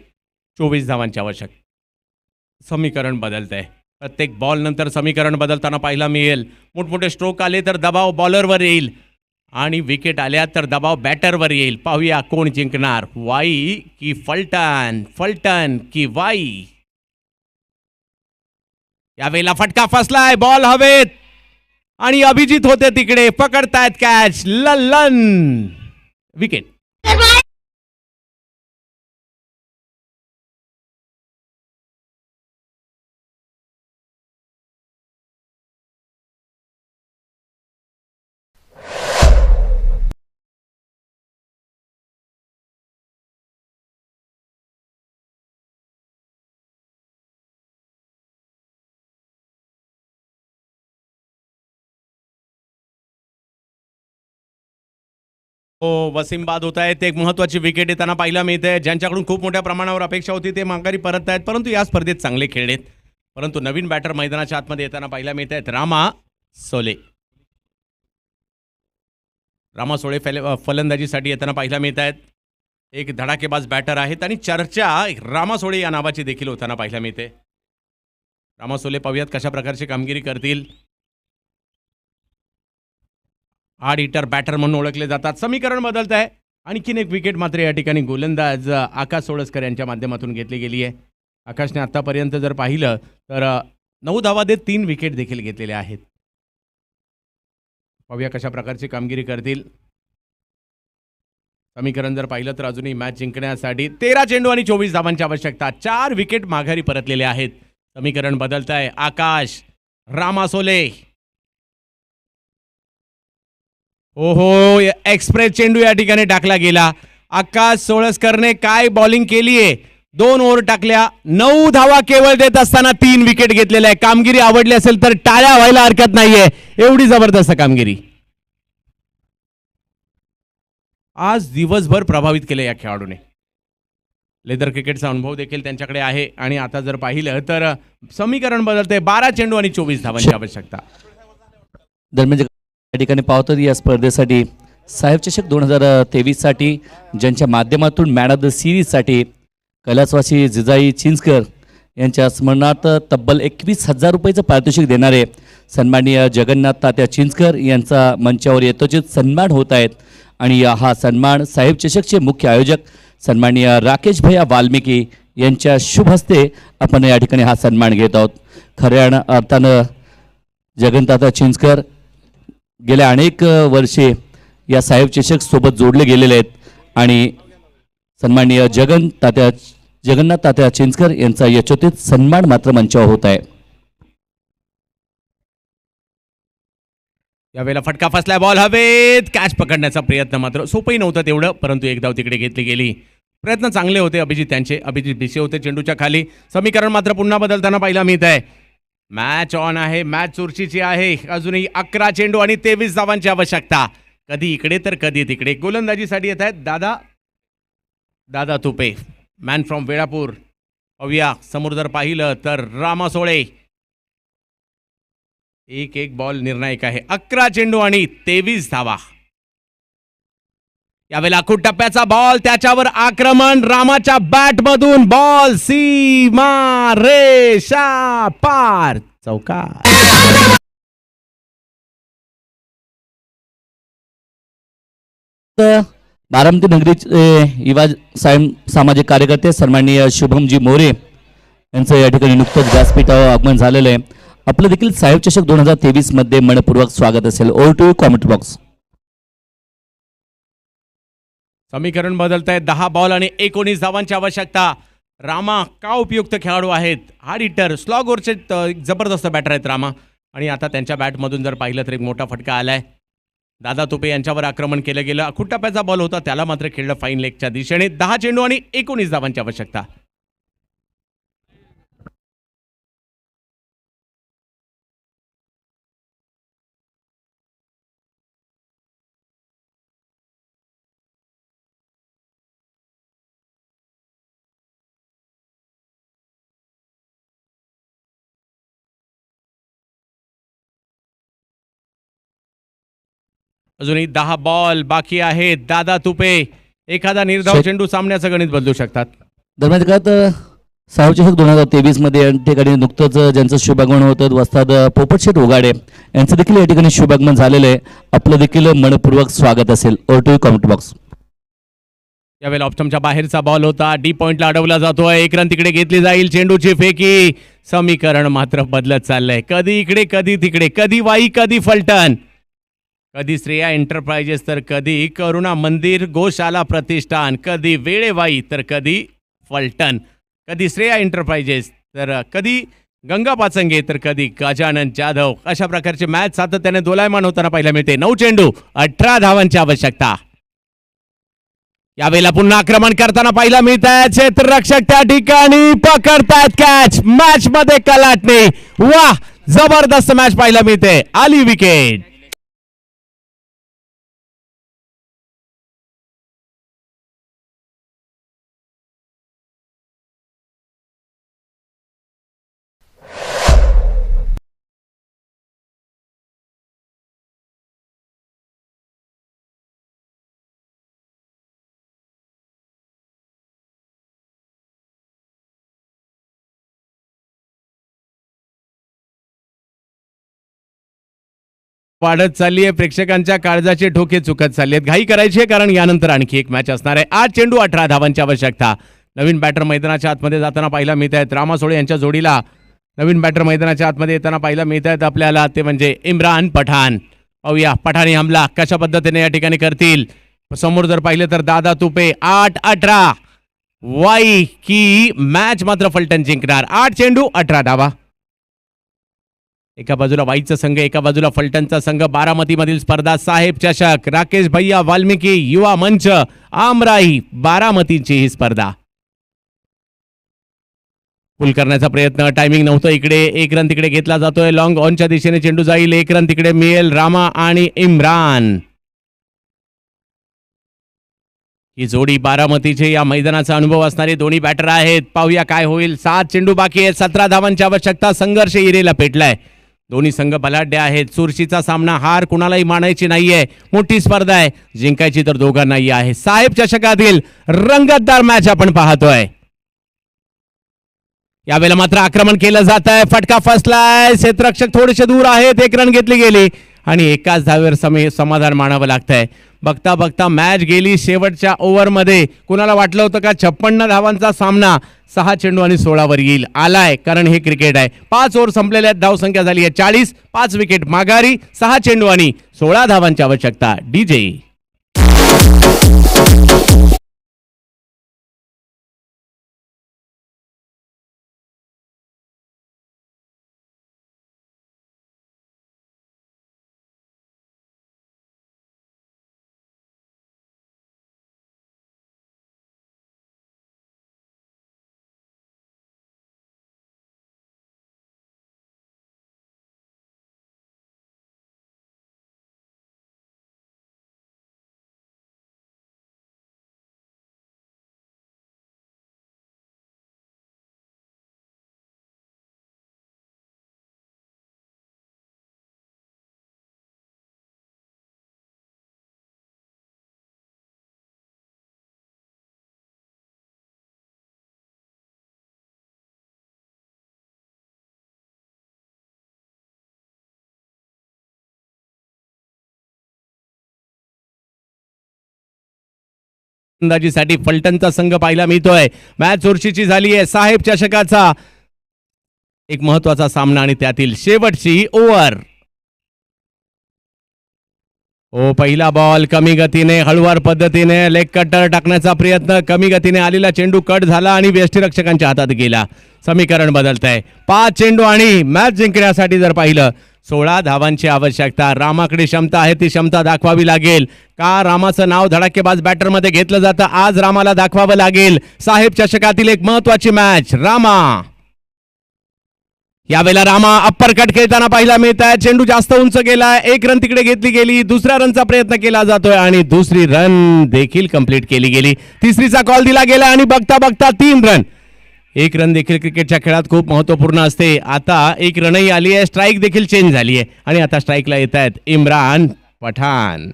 24 धावांची आवश्यक. समीकरण बदलत आहे. प्रत्येक बॉल नंतर समीकरण बदलताना पाहायला मिळेल. मोठमोठे स्ट्रोक आले तर दबाव बॉलरवर येईल आणि विकेट आल्या तर दबाव बॅटरवर येईल. पाहूया कोण जिंकणार, वाई की फलटण, फलटण की वाई. यावेळेला फटका फसलाय, बॉल हवेत आणि अभिजित होते तिकडे, पकडतायत कॅच. ललन, विकेट. हो, वसीम बाद होत आहेत. एक महत्त्वाची विकेट येताना पाहायला मिळते. ज्यांच्याकडून खूप मोठ्या प्रमाणावर अपेक्षा होती ते माघारी परत आहेत, परंतु या स्पर्धेत चांगले खेळलेत. परंतु नवीन बॅटर मैदानाच्या आतमध्ये येताना पाहायला मिळत आहेत. रामा सोले. रामा सोळे फलंदाजीसाठी येताना पाहायला मिळत आहेत. एक धडाकेबाज बॅटर आहेत आणि चर्चा रामा सोळे या नावाची देखील होताना पाहायला मिळते. रामा सोले पाहूयात कशा प्रकारची कामगिरी करतील. हार्ड हिटर बॅटर म्हणून ओळखले जातात. समीकरण बदलत आहे. आणखीन एक विकेट मात्र या ठिकाणी गोलंदाज आकाश सोळसकर यांच्या माध्यमातून घेतली गेली आहे. आकाशने आतापर्यंत जर पाहिलं तर 9 धावा देत 3 विकेट देखील घेतलेल्या आहेत. पाहूया कशा प्रकारची कामगिरी करतील. समीकरण जर पाहिलं तर अजूनही मॅच जिंकण्यासाठी 13 चेंडू आणि 24 धावांची आवश्यकता. 4 विकेट माघारी परतलेले आहेत. समीकरण बदलत आहे. आकाश, रामा सोले. ओहो, एक्सप्रेस चेंडू या ठिकाणी टाकला गेला. आकाश सोळसकरने काय बॉलिंग केली आहे. 2 ओव्हर टाकल्या, 9 धावा केवळ देत असताना 3 विकेट घेतलेल्या आहे. कामगिरी आवडली असेल तर टाळ्या व्हायला हरकत नाहीये. एवढी जबरदस्त कामगिरी आज दिवसभर प्रभावित केले या खेळाडूने. लेदर क्रिकेटचा अनुभव देखील त्यांच्याकडे आहे. आणि आता जर पाहिलं तर समीकरण बदलते. 12 चेंडू आणि 24 धावांची आवश्यकता. दरम्यान या ठिकाणी पाहतो या स्पर्धेसाठी साहेब चषक 2023 साठी ज्यांच्या माध्यमातून मॅन ऑफ द सिरीजसाठी कैलासवासी जिजाई चिंचकर यांच्या स्मरणार्थ तब्बल 21,000 रुपयाचं पारितोषिक देणारे सन्माननीय जगन्नाथ तात्या चिंचकर यांचा मंचावर यथोचित सन्मान होत आहेत. आणि हा सन्मान साहेब चषकचे मुख्य आयोजक सन्माननीय राकेश भैया वाल्मिकी यांच्या शुभ हस्ते आपण या ठिकाणी हा सन्मान घेत आहोत. खऱ्या अर्थानं जगन्नाथ चिंचकर गेल्या अनेक वर्षे या साहेब चषक सोबत जोडले गेलेले आहेत आणि सन्माननीय जगन्नाथ तात्या चिंचकर यांचा यशोचित सन्मान मात्र मंचावर होत आहे. यावेळेला फटका फसलाय, बॉल हवेत. कॅच पकडण्याचा प्रयत्न मात्र सोपंही नव्हतं तेवढं, परंतु एक धाव तिकडे घेतली गेली. प्रयत्न चांगले होते अभिजित त्यांचे. अभिजित भिसे होते चेंडूच्या खाली. समीकरण मात्र पुन्हा बदलताना पाहायला मिळत आहे. मॅच ऑन आहे, मॅच चुरशीची आहे. अजूनही 11 चेंडू आणि 23 धावांची आवश्यकता. कधी इकडे तर कधी तिकडे. गोलंदाजीसाठी येत आहेत दादा तुपे, मॅन फ्रॉम वेळापूर. पाहूया समोर जर पाहिलं तर रामा सोळे. एक बॉल निर्णायक आहे. 11 चेंडू आणि 23 धावा. यावेळेला खूप टप्प्याचा बॉल, त्याच्यावर आक्रमण. रामाच्या बॅट मधून बॉल सीमा रेषा पार, चौकार. बारामती नगरीचे युवा सामाजिक कार्यकर्ते सन्माननीय शुभमजी मोरे यांचं या ठिकाणी नुकतंच व्यासपीठावर आगमन झालेलं आहे. आपलं देखील साहेब चषक 2023 मध्ये मनपूर्वक स्वागत असेल. Over to comment box. समीकरण बदलत आहे. 10 बॉल आणि 19 धावांची आवश्यकता. रामा का उपयुक्त खेळाडू आहेत. हार्ड हिटर, स्लॉगवरचे जबरदस्त बॅटर आहेत रामा. आणि आता त्यांच्या बॅटमधून जर पाहिलं तर एक मोठा फटका आलाय. दादा तुपे यांच्यावर आक्रमण केलं गेलं. अखूट टप्प्याचा बॉल होता, त्याला मात्र खेळलं फाईन लेगच्या दिशेने. 10 चेंडू आणि 19 धावांची आवश्यकता. अजूनही 10 बॉल बाकी आहेत. दादा तुपे एखादा निर्धाव चेंडू सामन्याचं गणित बदलू शकतात. दरम्यान काळात साहेब चषक 2023 मध्ये या ठिकाणी नुकतंच ज्यांचं शुभागमन होतं वस्ताद पोपटशेठ ओगाडे यांचं देखील या ठिकाणी शुभागमन झालेलं आहे. आपलं देखील मनपूर्वक स्वागत असेल. Over to comment box. यावेळेला ऑप्शनच्या बाहेरचा बॉल होता. डी पॉइंटला अडवला जातोय. एक रन तिकडे घेतली जाईल. चेंडूची फेकी. समीकरण मात्र बदलत चाललंय. कधी इकडे कधी तिकडे, कधी वाई कधी फलटण, कधी श्रेया एंटरप्राइजेस तर कधी करुणा मंदिर गोशाला प्रतिष्ठान, कधी वेळेवाई तर कधी फलटण, कधी श्रेया एंटरप्राइजेस तर कधी गंगा पाचंगे तर कधी गजानन जाधव. अशा प्रकारचे मॅच सातत्याने दोलायमान होताना पाहायला मिळते. 9 चेंडू 18 धावांची आवश्यकता. यावेळेला पुन्हा आक्रमण करताना पाहायला मिळत आहे. क्षेत्ररक्षक त्या ठिकाणी पकडतायत कॅच. मॅच मध्ये कलाटणी. वा, जबरदस्त मॅच पाहायला मिळते. आली विकेट. वाढत चालली आहे. प्रेक्षकांच्या काळजाचे ठोके चुकत चालले आहेत. घाई करायची आहे कारण यानंतर आणखी एक मॅच असणार आहे. 8 चेंडू 18 धावांची आवश्यकता. नवीन बॅटर मैदानाच्या आतमध्ये जाताना पाहायला मिळत आहेत. रामा सोळे यांच्या जोडीला नवीन बॅटर मैदानाच्या आतमध्ये येताना पाहायला मिळत आहेत आपल्याला. ते म्हणजे इम्रान पठाण. पाहूया पठाणी हमला कशा पद्धतीने या ठिकाणी करतील. समोर जर पाहिलं तर दादा तुपे. 8-18 वाई की मॅच मात्र फलटण जिंकणार. 8 चेंडू 18 धावा. एका बाजूला वाईचा संघ, एका बाजूला फलटणचा संघ. बारामतीमधील स्पर्धा साहेब चषक. राकेश भैया वाल्मिकी युवा मंच आमराई बारामतीची ही स्पर्धा. पुल करण्याचा प्रयत्न. टायमिंग नव्हतं इकडे. 1 रन तिकडे घेतला जातोय. लॉंग ऑनच्या दिशेने चेंडू जाईल. 1 रन तिकडे मिळेल. रामा आणि इम्रान ही जोडी बारामतीचे या मैदानाचा अनुभव असणारे दोन्ही बॅटर आहेत. पाहूया काय होईल. 7 चेंडू बाकी आहेत. 17 धावांची आवश्यकता. संघर्ष इरेला पेटलाय. दोन्ही संघ बलाढ्य आहेत. चुरशीचा सामना. हार कुणालाही मानायची नाहीये. मोठी स्पर्धा आहे. जिंकायची तर दोघांनाही आहे. साहेब चषकातील रंगतदार मॅच आपण पाहतोय. यावेळेला मात्र आक्रमण केलं जात आहे. फटका फसलाय. क्षेत्ररक्षक थोडेसे दूर आहेत. 1 रन घेतली गेली आणि एकाच धावेवर समाधान मानावं लागतंय. बघता बघता मॅच गेली शेवटच्या ओव्हरमध्ये. कुणाला वाटलं होतं का 56 धावांचा सामना 6 चेंडू आणि 16 वर येईल. आलाय कारण हे क्रिकेट आहे. 5 ओव्हर संपलेले आहेत. धावसंख्या झाली आहे 40. 5 विकेट माघारी. 6 चेंडू आणि 16 धावांची आवश्यकता. डीजे अंदाजीसाठी फलटणचा संघ पाहायला मिळतोय. मॅच चुरशीची झाली आहे. साहेब चषकाचा एक महत्वाचा सामना आणि त्यातील शेवटची ओव्हर. पहिला बॉल कमी गतीने हळुवार पद्धतीने लेग कटर टाकण्याचा प्रयत्न. कमी गतीने आलेला चेंडू कट झाला आणि यष्टीरक्षकांच्या हातात गेला. समीकरण बदलत आहे. 5 चेंडू आणि मॅच जिंकण्यासाठी जर पाहिलं 16 धावांची आवश्यकता. रामाकडे क्षमता आहे, ती क्षमता दाखवावी लागेल. का रामाचं नाव धडाकेबाज बॅटरमध्ये घेतलं जातं, आज रामाला दाखवावं लागेल. साहेब चषकातील एक महत्वाची मॅच. रामा यावेळेला रामा अप्पर कट खेळताना पाहिला मिळत आहे. चेंडू जास्त उंच गेलाय. 1 रन तिकडे घेतली गेली. दुसऱ्या रनचा प्रयत्न केला जातोय आणि दुसरी रन देखील कंप्लीट केली गेली. तिसरीचा कॉल दिला गेला आणि बघता बघता 3 रन. 1 रन देखील क्रिकेटच्या खेळात खूप महत्वपूर्ण असते. आता 1 रनही आली आहे. स्ट्राईक देखील चेंज झाली आहे आणि आता स्ट्राईकला येत आहेत इम्रान पठाण.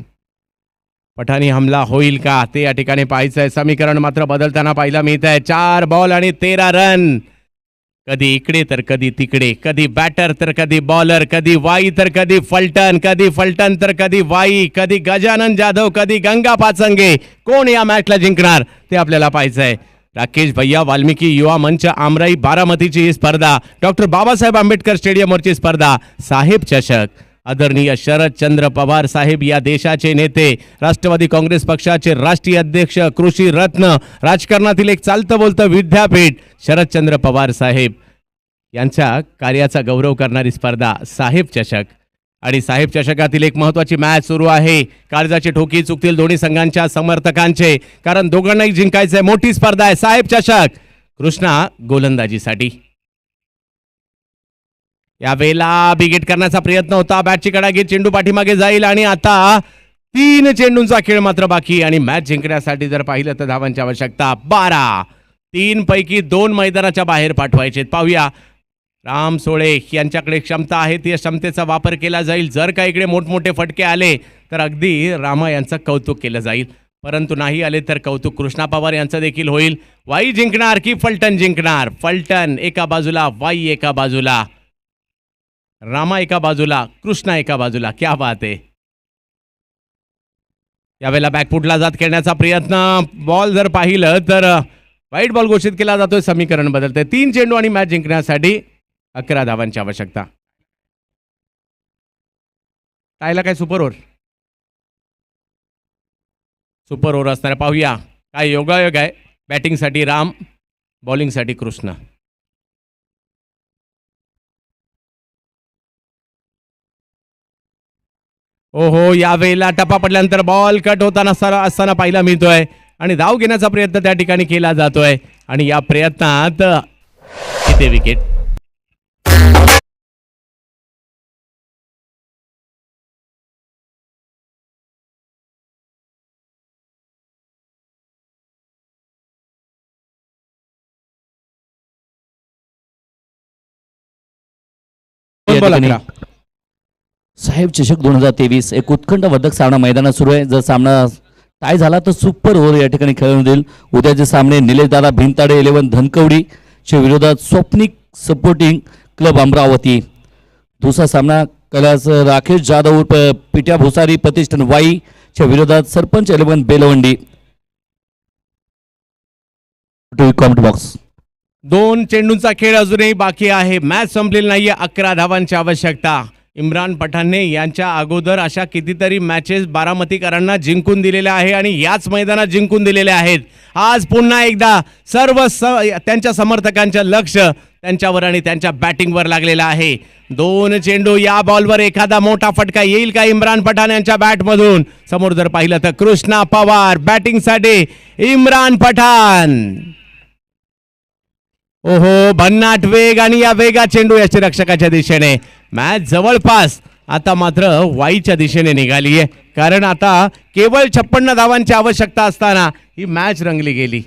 पठाणी हमला होईल का ते या ठिकाणी पाहायचं आहे. समीकरण मात्र बदलताना पाहायला मिळत आहे. 4 बॉल आणि 13 रन. कधी इकडे तर कधी तिकडे, कधी बॅटर तर कधी बॉलर, कधी वाई तर कधी फलटण, कधी फलटण तर कधी वाई, कधी गजानन जाधव, कधी गंगा पाचंगे. कोण या मॅचला जिंकणार ते आपल्याला पाहायचं आहे. राकेश भैया वाल्मिकी युवा मंच आमराई बारामतीची ही स्पर्धा, डॉक्टर बाबासाहेब आंबेडकर स्टेडियमवरची स्पर्धा. साहेब चषक. आदरणीय शरदचंद्र पवार साहेब या देशाचे नेते, राष्ट्रवादी काँग्रेस पक्षाचे राष्ट्रीय अध्यक्ष, कृषी रत्न, राजकारणातील एक चालतं बोलतं विद्यापीठ शरदचंद्र पवार साहेब यांच्या कार्याचा गौरव करणारी स्पर्धा साहेब चषक. आणि साहेब चषकातील एक महत्वाची मॅच सुरू आहे. काळजाची ठोकी चुकतील दोन्ही संघांच्या समर्थकांचे, कारण दोघांनाही जिंकायचंय. मोठी स्पर्धा आहे साहेब चषक. कृष्णा गोलंदाजीसाठी यावेळेला बिगेट करण्याचा प्रयत्न होता. बॅटची कडा घेत चेंडू पाठीमागे जाईल आणि आता 3 चेंडूंचा खेळ मात्र बाकी आणि मॅच जिंकण्यासाठी जर पाहिलं तर धावांची आवश्यकता 12. 3 पैकी 2 मैदानाच्या बाहेर पाठवायचे. पाहूया राम सोळे यांच्याकडे क्षमता आहे, ती क्षमतेचा वापर केला जाईल. जर का इकडे मोठमोठे फटके आले तर अगदी रामा यांचं कौतुक केलं जाईल, परंतु नाही आले तर कौतुक कृष्णा पवार यांचं देखील होईल. वाई जिंकणार की फलटण जिंकणार? फलटण एका बाजूला, वाई एका बाजूला, रामा एका बाजूला, कृष्णा एका बाजूला. क्या बात आहे. यावेळेला बॅकफुटला जात खेळण्याचा प्रयत्न. बॉल जर पाहिलं तर वाईट बॉल घोषित केला जातोय. समीकरण बदलते. 3 चेंडू आणि मॅच जिंकण्यासाठी 11 धावांची आवश्यकता. टायला काय सुपर ओव्हर? सुपर ओव्हर असणार. पाहूया काय योगायोग आहे. बॅटिंगसाठी राम, बॉलिंगसाठी कृष्ण. ओहो, यावेळेला टप्पा पडल्यानंतर बॉल कट होताना असताना पाहायला मिळतोय आणि धाव घेण्याचा प्रयत्न त्या ठिकाणी केला जातोय आणि या प्रयत्नात किती विकेट. साहेब चषक 2023 एक उत्कंठवर्धक सामना मैदानात सुरू आहे. जर सामना टाय झाला तर सुपर ओव्हर या ठिकाणी खेळून देईल. उद्याचे सामने निलेशदादा भिंताडे 11 धनकवडी च्या विरोधात स्वप्निक सपोर्टिंग क्लब अमरावती. दुसरा सामना कैलास राकेश जाधव उर्फ पिट्या भुसारी प्रतिष्ठान वाई च्या विरोधात सरपंच 11 बेलवंडी. Comment box. 2 चेंडूंचा खेळ अजूनही बाकी आहे. मॅच संपलेली नाहीये. 11 धावांची आवश्यकता. इम्रान पठाणने यांच्या अगोदर अशा कितीतरी मॅचेस बारामतीकरांना जिंकून दिलेल्या आहे आणि याच मैदानात जिंकून दिलेल्या आहेत. आज पुन्हा एकदा सर्व त्यांच्या समर्थकांचं लक्ष त्यांच्यावर आणि त्यांच्या बॅटिंगवर लागलेलं आहे. 2 चेंडू. या बॉलवर एखादा मोठा फटका येईल का इम्रान पठाण यांच्या बॅटमधून? समोर जर पाहिलं तर कृष्णा पवार बॅटिंगसाठी इम्रान पठाण. ओहो, भन्नाट वेग आणि या वेगा चेंडू यष्टीरक्षकाच्या दिशेने. मॅच जवळपास आता मात्र वाईच्या दिशेने निघाली आहे, कारण आता केवळ 56 धावांची आवश्यकता असताना ही मॅच रंगली गेली.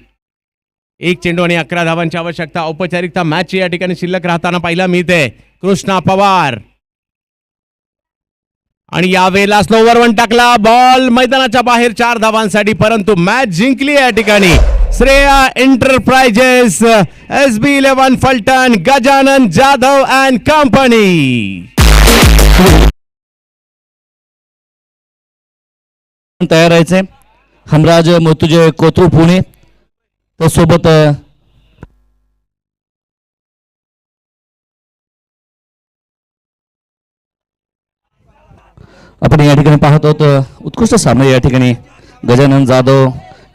1 चेंडू आणि 11 धावांची आवश्यकता. औपचारिकता मॅच या ठिकाणी शिल्लक राहताना पाहायला मिळते. कृष्णा पवार आणि यावेळेला स्लोवर वन टाकला. बॉल मैदानाच्या बाहेर 4 धावांसाठी, परंतु मॅच जिंकली या ठिकाणी Shreya enterprises, SB11 Phaltan, Gajanan Jadhav and company. तयार राहायचे. हमराज मृत्युंजय कोथरूड पुणे त्यासोबत आपण या ठिकाणी पाहत आहोत उत्कृष्ट सामने या ठिकाणी गजानन जाधव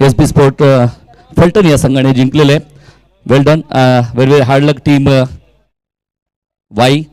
SP स्पोर्ट फलटण या संघाने जिंकलेले. Well done, very hard luck team Y.